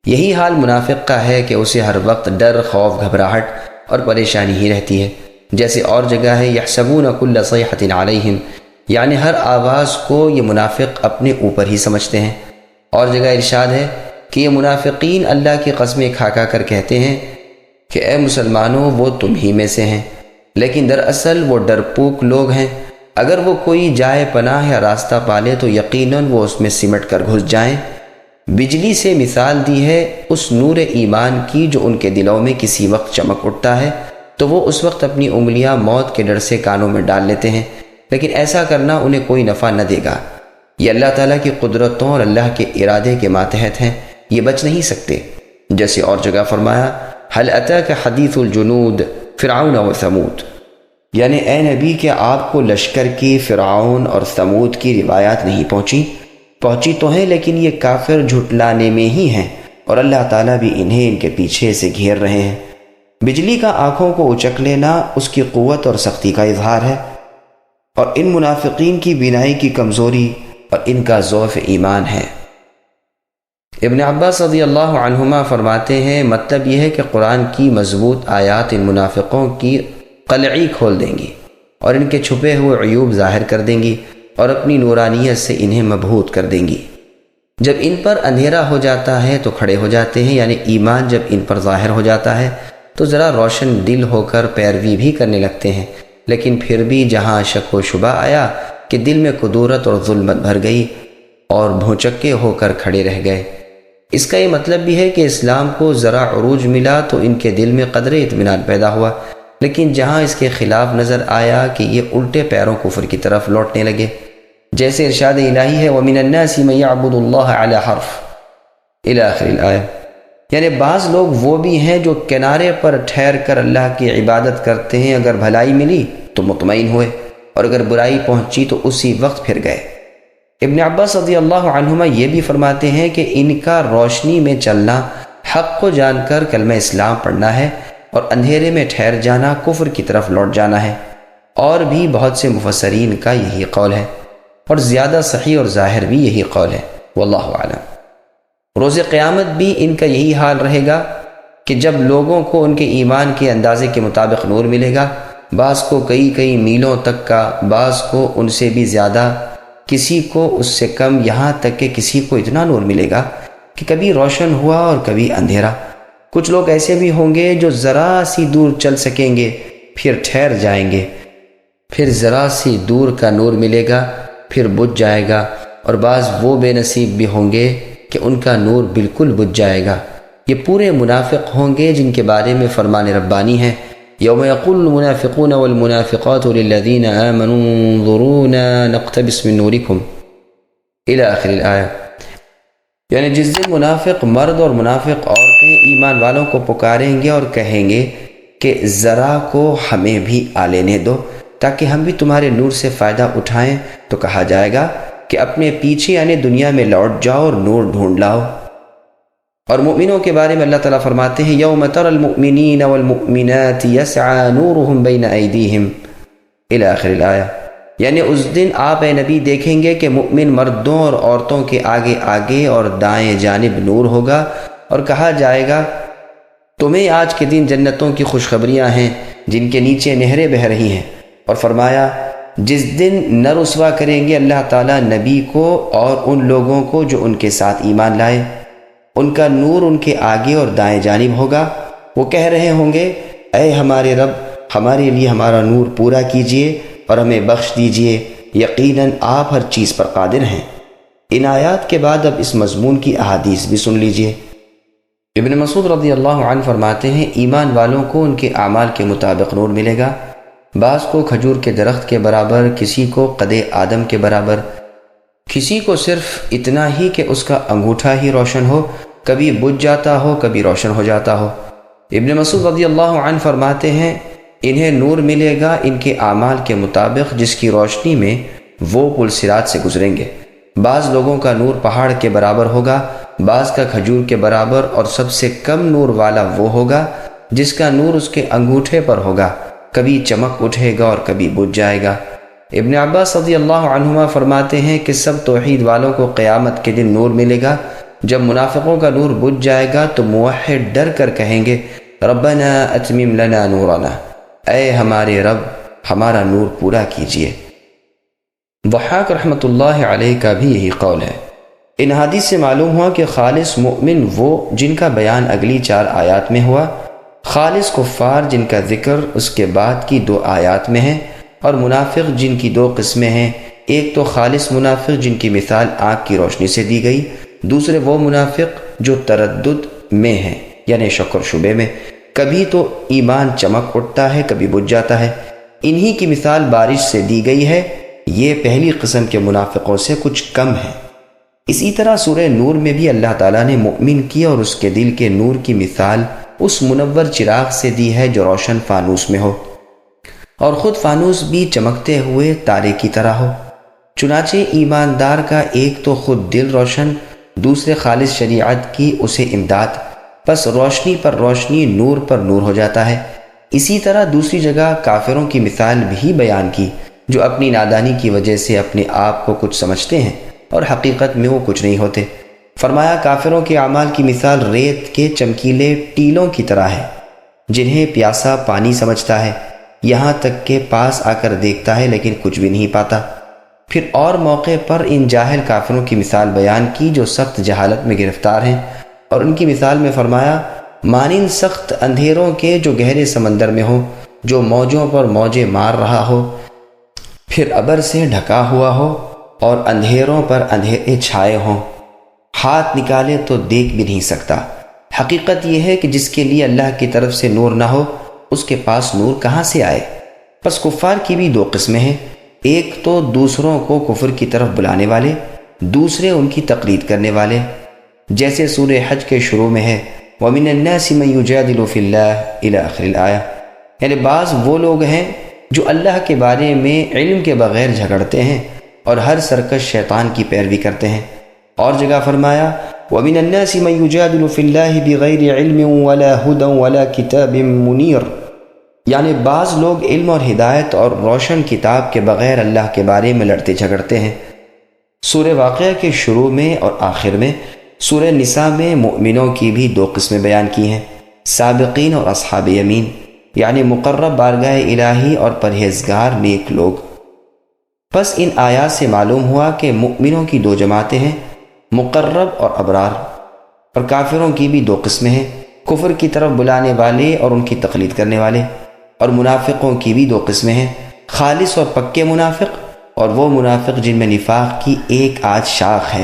یہی حال منافق کا ہے کہ اسے ہر وقت ڈر، خوف، گھبراہٹ اور پریشانی ہی رہتی ہے۔ جیسے اور جگہ ہے یحسبون کل صیحۃ علیہم، یعنی ہر آواز کو یہ منافق اپنے اوپر ہی سمجھتے ہیں۔ اور جگہ ارشاد ہے کہ یہ منافقین اللہ کی قسمیں کھا کھا کر کہتے ہیں کہ اے مسلمانوں وہ تم ہی میں سے ہیں، لیکن دراصل وہ ڈرپوک لوگ ہیں۔ اگر وہ کوئی جائے پناہ یا راستہ پالے تو یقیناً وہ اس میں سمٹ کر گھس جائیں۔ بجلی سے مثال دی ہے اس نور ایمان کی جو ان کے دلوں میں کسی وقت چمک اٹھتا ہے تو وہ اس وقت اپنی انگلیاں موت کے ڈر سے کانوں میں ڈال لیتے ہیں، لیکن ایسا کرنا انہیں کوئی نفع نہ دے گا۔ یہ اللہ تعالیٰ کی قدرتوں اور اللہ کے ارادے کے ماتحت ہیں، یہ بچ نہیں سکتے۔ جیسے اور جگہ فرمایا هل اتاک حدیث الجنود فرعون و ثمود، یعنی اے نبی کیا آپ کو لشکر کی فرعون اور ثمود کی روایات نہیں پہنچی تو ہیں، لیکن یہ کافر جھٹلانے میں ہی ہیں، اور اللہ تعالیٰ بھی انہیں ان کے پیچھے سے گھیر رہے ہیں۔ بجلی کا آنکھوں کو اچک لینا اس کی قوت اور سختی کا اظہار ہے، اور ان منافقین کی بینائی کی کمزوری اور ان کا ضعف ایمان ہے۔ ابن عباس رضی اللہ عنہما فرماتے ہیں مطلب یہ ہے کہ قرآن کی مضبوط آیات ان منافقوں کی قلعی کھول دیں گی اور ان کے چھپے ہوئے عیوب ظاہر کر دیں گی اور اپنی نورانیت سے انہیں مبہوت کر دیں گی۔ جب ان پر اندھیرا ہو جاتا ہے تو کھڑے ہو جاتے ہیں، یعنی ایمان جب ان پر ظاہر ہو جاتا ہے تو ذرا روشن دل ہو کر پیروی بھی کرنے لگتے ہیں، لیکن پھر بھی جہاں شک و شبہ آیا کہ دل میں کدورت اور ظلمت بھر گئی اور بھونچکے ہو کر کھڑے رہ گئے۔ اس کا یہ مطلب بھی ہے کہ اسلام کو ذرا عروج ملا تو ان کے دل میں قدر اطمینان پیدا ہوا، لیکن جہاں اس کے خلاف نظر آیا کہ یہ الٹے پیروں کفر کی طرف لوٹنے لگے۔ جیسے ارشاد الہی ہے وَمِنَ النَّاسِ مَن يَعْبُدُ اللَّهَ عَلَى حَرْفٍ إِلَى آخر الآیہ، یعنی بعض لوگ وہ بھی ہیں جو کنارے پر ٹھہر کر اللہ کی عبادت کرتے ہیں، اگر بھلائی ملی تو مطمئن ہوئے اور اگر برائی پہنچی تو اسی وقت پھر گئے۔ ابن عباس رضی اللہ عنہما یہ بھی فرماتے ہیں کہ ان کا روشنی میں چلنا، حق کو جان کر کلمہ اسلام پڑھنا ہے، اور اندھیرے میں ٹھہر جانا کفر کی طرف لوٹ جانا ہے۔ اور بھی بہت سے مفسرین کا یہی قول ہے، اور زیادہ صحیح اور ظاہر بھی یہی قول ہے، واللہ اعلم۔ روز قیامت بھی ان کا یہی حال رہے گا کہ جب لوگوں کو ان کے ایمان کے اندازے کے مطابق نور ملے گا، بعض کو کئی میلوں تک کا، بعض کو ان سے بھی زیادہ، کسی کو اس سے کم، یہاں تک کہ کسی کو اتنا نور ملے گا کہ کبھی روشن ہوا اور کبھی اندھیرا، کچھ لوگ ایسے بھی ہوں گے جو ذرا سی دور چل سکیں گے پھر ٹھہر جائیں گے، پھر ذرا سی دور کا نور ملے گا پھر بجھ جائے گا، اور بعض وہ بے نصیب بھی ہوں گے کہ ان کا نور بالکل بجھ جائے گا۔ یہ پورے منافق ہوں گے جن کے بارے میں فرمان ربانی ہے، یوم یقول المنافقون والمنافقات للذین آمنوا انظرونا نقتبس من نورکم الی آخر الآیہ۔ یعنی جس دن منافق مرد اور منافق عورتیں ایمان والوں کو پکاریں گے اور کہیں گے کہ ذرا کو ہمیں بھی آ لینے دو تاکہ ہم بھی تمہارے نور سے فائدہ اٹھائیں، تو کہا جائے گا کہ اپنے پیچھے یعنی دنیا میں لوٹ جاؤ اور نور ڈھونڈ لاؤ۔ اور مومنوں کے بارے میں اللہ تعالیٰ فرماتے ہیں یوم تری المؤمنین والمؤمنات یسعی نورہم بین ایدیہم الی آخر الآیہ۔ یعنی اس دن آپ اے نبی دیکھیں گے کہ مؤمن مردوں اور عورتوں کے آگے آگے اور دائیں جانب نور ہوگا، اور کہا جائے گا تمہیں آج کے دن جنتوں کی خوشخبریاں ہیں جن کے نیچے نہریں بہہ رہی ہیں۔ اور فرمایا جس دن نہ رسوا کریں گے اللہ تعالیٰ نبی کو اور ان لوگوں کو جو ان کے ساتھ ایمان لائے، ان کا نور ان کے آگے اور دائیں جانب ہوگا۔ وہ کہہ رہے ہوں گے اے ہمارے رب، ہمارے لیے ہمارا نور پورا کیجئے اور ہمیں بخش دیجئے، یقیناً آپ ہر چیز پر قادر ہیں۔ ان آیات کے بعد اب اس مضمون کی احادیث بھی سن لیجئے۔ ابن مسعود رضی اللہ عنہ فرماتے ہیں ایمان والوں کو ان کے اعمال کے مطابق نور ملے گا، بعض کو کھجور کے درخت کے برابر، کسی کو قد آدم کے برابر، کسی کو صرف اتنا ہی کہ اس کا انگوٹھا ہی روشن ہو، کبھی بجھ جاتا ہو کبھی روشن ہو جاتا ہو۔ ابن مسعود رضی اللہ عنہ فرماتے ہیں انہیں نور ملے گا ان کے اعمال کے مطابق جس کی روشنی میں وہ پل صراط سے گزریں گے۔ بعض لوگوں کا نور پہاڑ کے برابر ہوگا، بعض کا کھجور کے برابر، اور سب سے کم نور والا وہ ہوگا جس کا نور اس کے انگوٹھے پر ہوگا، کبھی چمک اٹھے گا اور کبھی بجھ جائے گا۔ ابن عباس رضی اللہ عنہما فرماتے ہیں کہ سب توحید والوں کو قیامت کے دن نور ملے گا، جب منافقوں کا نور بجھ جائے گا تو موحد ڈر کر کہیں گے ربنا اتمم لنا نورنا، اے ہمارے رب ہمارا نور پورا کیجئے۔ ضحاک رحمۃ اللہ علیہ کا بھی یہی قول ہے۔ ان حدیث سے معلوم ہوا کہ خالص مؤمن وہ جن کا بیان اگلی 4 آیات میں ہوا، خالص کفار جن کا ذکر اس کے بعد کی 2 آیات میں ہے، اور منافق جن کی 2 قسمیں ہیں، ایک تو خالص منافق جن کی مثال آنکھ کی روشنی سے دی گئی، دوسرے وہ منافق جو تردد میں ہیں یعنی شک اور شبے میں، کبھی تو ایمان چمک اٹھتا ہے کبھی بجھ جاتا ہے، انہی کی مثال بارش سے دی گئی ہے، یہ پہلی قسم کے منافقوں سے کچھ کم ہے۔ اسی طرح سورہ نور میں بھی اللہ تعالیٰ نے مؤمن کی اور اس کے دل کے نور کی مثال اس منور چراغ سے دی ہے جو روشن فانوس میں ہو، اور خود فانوس بھی چمکتے ہوئے تارے کی طرح ہو۔ چنانچہ ایماندار کا ایک تو خود دل روشن، دوسرے خالص شریعت کی اسے امداد، پس روشنی پر روشنی، نور پر نور ہو جاتا ہے۔ اسی طرح دوسری جگہ کافروں کی مثال بھی بیان کی جو اپنی نادانی کی وجہ سے اپنے آپ کو کچھ سمجھتے ہیں اور حقیقت میں وہ کچھ نہیں ہوتے۔ فرمایا کافروں کے اعمال کی مثال ریت کے چمکیلے ٹیلوں کی طرح ہے جنہیں پیاسا پانی سمجھتا ہے، یہاں تک کہ پاس آ کر دیکھتا ہے لیکن کچھ بھی نہیں پاتا۔ پھر اور موقع پر ان جاہل کافروں کی مثال بیان کی جو سخت جہالت میں گرفتار ہیں، اور ان کی مثال میں فرمایا مانند سخت اندھیروں کے جو گہرے سمندر میں ہو، جو موجوں پر موجیں مار رہا ہو، پھر ابر سے ڈھکا ہوا ہو اور اندھیروں پر اندھیرے چھائے ہوں، ہاتھ نکالے تو دیکھ بھی نہیں سکتا۔ حقیقت یہ ہے کہ جس کے لیے اللہ کی طرف سے نور نہ ہو اس کے پاس نور کہاں سے آئے۔ پس کفار کی بھی 2 قسمیں ہیں، ایک تو دوسروں کو کفر کی طرف بلانے والے، دوسرے ان کی تقلید کرنے والے، جیسے سورہ حج کے شروع میں ہے وَمِنَ النَّاسِ مَن يُجَادِلُ فِي اللَّهِ إِلَى آخِرِ الْآیَةِ، یعنی بعض وہ لوگ ہیں جو اللہ کے بارے میں علم کے بغیر جھگڑتے ہیں اور ہر سرکش شیطان کی پیروی کرتے ہیں۔ اور جگہ فرمایا وَمِنَ النَّاسِ مَن يُجَادِلُ فِي اللَّهِ بِغَيْرِ عِلْمٍ وَلَا هُدًى وَلَا كِتَابٍ مُنِيرٍ، یعنی بعض لوگ علم اور ہدایت اور روشن کتاب کے بغیر اللہ کے بارے میں لڑتے جھگڑتے ہیں۔ سورہ واقعہ کے شروع میں اور آخر میں سورہ نساء میں مؤمنوں کی بھی 2 قسمیں بیان کی ہیں، سابقین اور اصحاب یمین، یعنی مقرب بارگاہ الہی اور پرہیزگار نیک لوگ۔ پس ان آیات سے معلوم ہوا کہ مؤمنوں کی 2 جماعتیں ہیں، مقرب اور ابرار، اور کافروں کی بھی 2 قسمیں ہیں، کفر کی طرف بلانے والے اور ان کی تقلید کرنے والے۔ اور منافقوں کی بھی دو قسمیں ہیں، خالص اور پکے منافق، اور وہ منافق جن میں نفاق کی ایک آدھ شاخ ہے۔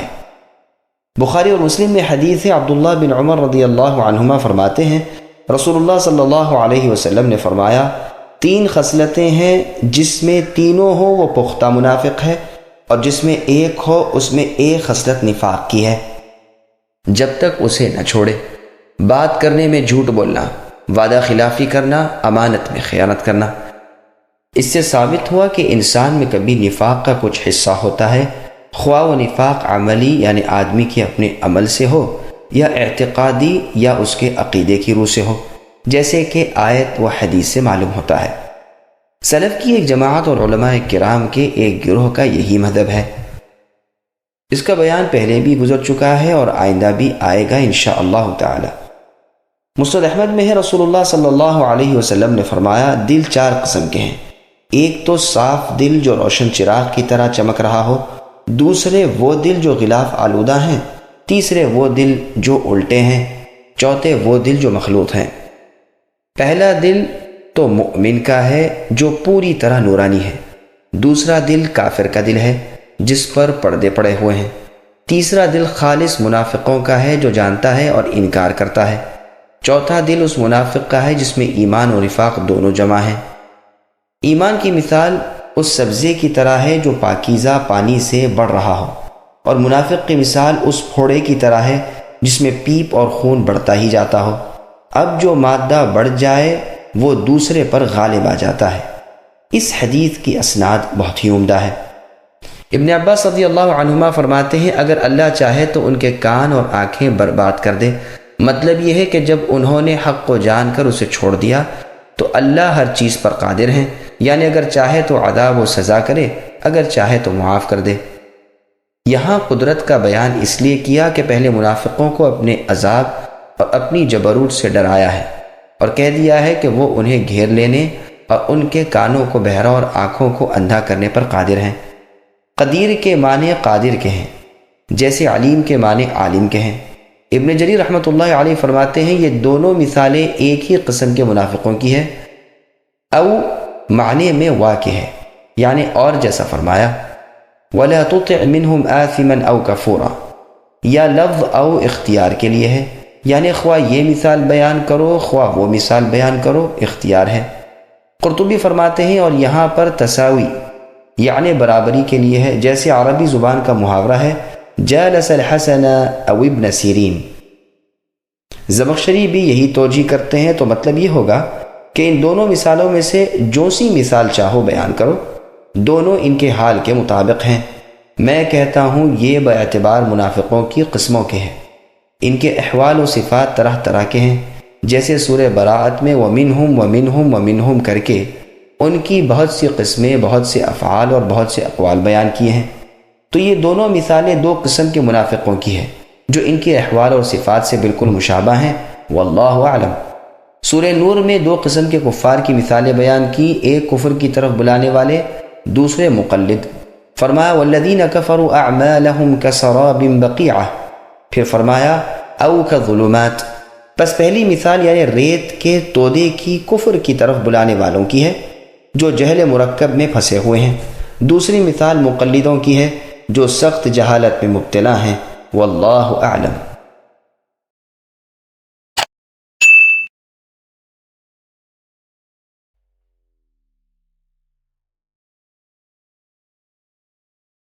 بخاری اور مسلم میں حدیث ہے، عبداللہ بن عمر رضی اللہ عنہما فرماتے ہیں رسول اللہ صلی اللہ علیہ وسلم نے فرمایا، 3 خصلتیں ہیں جس میں تینوں ہو وہ پختہ منافق ہے، اور جس میں ایک ہو اس میں ایک خصلت نفاق کی ہے، جب تک اسے نہ چھوڑے۔ بات کرنے میں جھوٹ بولنا، وعدہ خلافی کرنا، امانت میں خیانت کرنا۔ اس سے ثابت ہوا کہ انسان میں کبھی نفاق کا کچھ حصہ ہوتا ہے، خواہ و نفاق عملی یعنی آدمی کے اپنے عمل سے ہو، یا اعتقادی یا اس کے عقیدے کی روح سے ہو، جیسے کہ آیت و حدیث سے معلوم ہوتا ہے۔ سلف کی ایک جماعت اور علماء کرام کے ایک گروہ کا یہی مذہب ہے۔ اس کا بیان پہلے بھی گزر چکا ہے اور آئندہ بھی آئے گا انشاءاللہ تعالی۔ مسند احمد میں ہے، رسول اللہ صلی اللہ علیہ وسلم نے فرمایا، دل 4 قسم کے ہیں، ایک تو صاف دل جو روشن چراغ کی طرح چمک رہا ہو، دوسرے وہ دل جو غلاف آلودہ ہیں، تیسرے وہ دل جو الٹے ہیں، چوتھے وہ دل جو مخلوط ہیں۔ پہلا دل تو مؤمن کا ہے جو پوری طرح نورانی ہے، دوسرا دل کافر کا دل ہے جس پر پردے پڑے ہوئے ہیں، تیسرا دل خالص منافقوں کا ہے جو جانتا ہے اور انکار کرتا ہے، چوتھا دل اس منافق کا ہے جس میں ایمان و نفاق دونوں جمع ہیں۔ ایمان کی مثال اس سبزے کی طرح ہے جو پاکیزہ پانی سے بڑھ رہا ہو، اور منافق کی مثال اس پھوڑے کی طرح ہے جس میں پیپ اور خون بڑھتا ہی جاتا ہو، اب جو مادہ بڑھ جائے وہ دوسرے پر غالب آ جاتا ہے۔ اس حدیث کی اسناد بہت ہی عمدہ ہے۔ ابن عباس رضی اللہ عنہما فرماتے ہیں، اگر اللہ چاہے تو ان کے کان اور آنکھیں برباد کر دے، مطلب یہ ہے کہ جب انہوں نے حق کو جان کر اسے چھوڑ دیا تو اللہ ہر چیز پر قادر ہیں، یعنی اگر چاہے تو عذاب و سزا کرے، اگر چاہے تو معاف کر دے۔ یہاں قدرت کا بیان اس لیے کیا کہ پہلے منافقوں کو اپنے عذاب اور اپنی جبروت سے ڈرایا ہے، اور کہہ دیا ہے کہ وہ انہیں گھیر لینے اور ان کے کانوں کو بہرا اور آنکھوں کو اندھا کرنے پر قادر ہیں۔ قدیر کے معنی قادر کے ہیں، جیسے علیم کے معنی عالم کے ہیں۔ ابن جریر رحمۃ اللہ علیہ فرماتے ہیں، یہ دونوں مثالیں ایک ہی قسم کے منافقوں کی ہے، او معنی میں واقع ہے، یعنی اور جیسا فرمایا وَلَا تُطِعْ مِنْهُمْ آثِمًا أَوْ كَفُورًا، یا لفظ او اختیار کے لیے ہے، یعنی خواہ یہ مثال بیان کرو خواہ وہ مثال بیان کرو، اختیار ہے۔ قرطبی فرماتے ہیں، اور یہاں پر تساوی یعنی برابری کے لیے ہے، جیسے عربی زبان کا محاورہ ہے جالس الحسن او ابن سیرین۔ زمخشری بھی یہی توجیہ کرتے ہیں، تو مطلب یہ ہوگا کہ ان دونوں مثالوں میں سے جو سی مثال چاہو بیان کرو، دونوں ان کے حال کے مطابق ہیں۔ میں کہتا ہوں یہ باعتبار منافقوں کی قسموں کے ہیں، ان کے احوال و صفات طرح طرح کے ہیں، جیسے سورہ براءت میں وَمِنْهُمْ وَمِنْهُمْ وَمِنْهُمْ کر کے ان کی بہت سی قسمیں، بہت سے افعال اور بہت سے اقوال بیان کیے ہیں۔ تو یہ دونوں مثالیں 2 قسم کے منافقوں کی ہیں جو ان کے احوال اور صفات سے بالکل مشابہ ہیں، واللہ اعلم۔ سورہ نور میں 2 قسم کے کفار کی مثالیں بیان کی، ایک کفر کی طرف بلانے والے، دوسرے مقلد۔ فرمایا والذین کفروا اعمالهم کسراب بقیعہ، پھر فرمایا او کظلمات۔ پس پہلی مثال یعنی ریت کے تودے کی کفر کی طرف بلانے والوں کی ہے جو جہل مرکب میں پھنسے ہوئے ہیں، دوسری مثال مقلدوں کی ہے جو سخت جہالت میں مبتلا ہیں، واللہ اعلم۔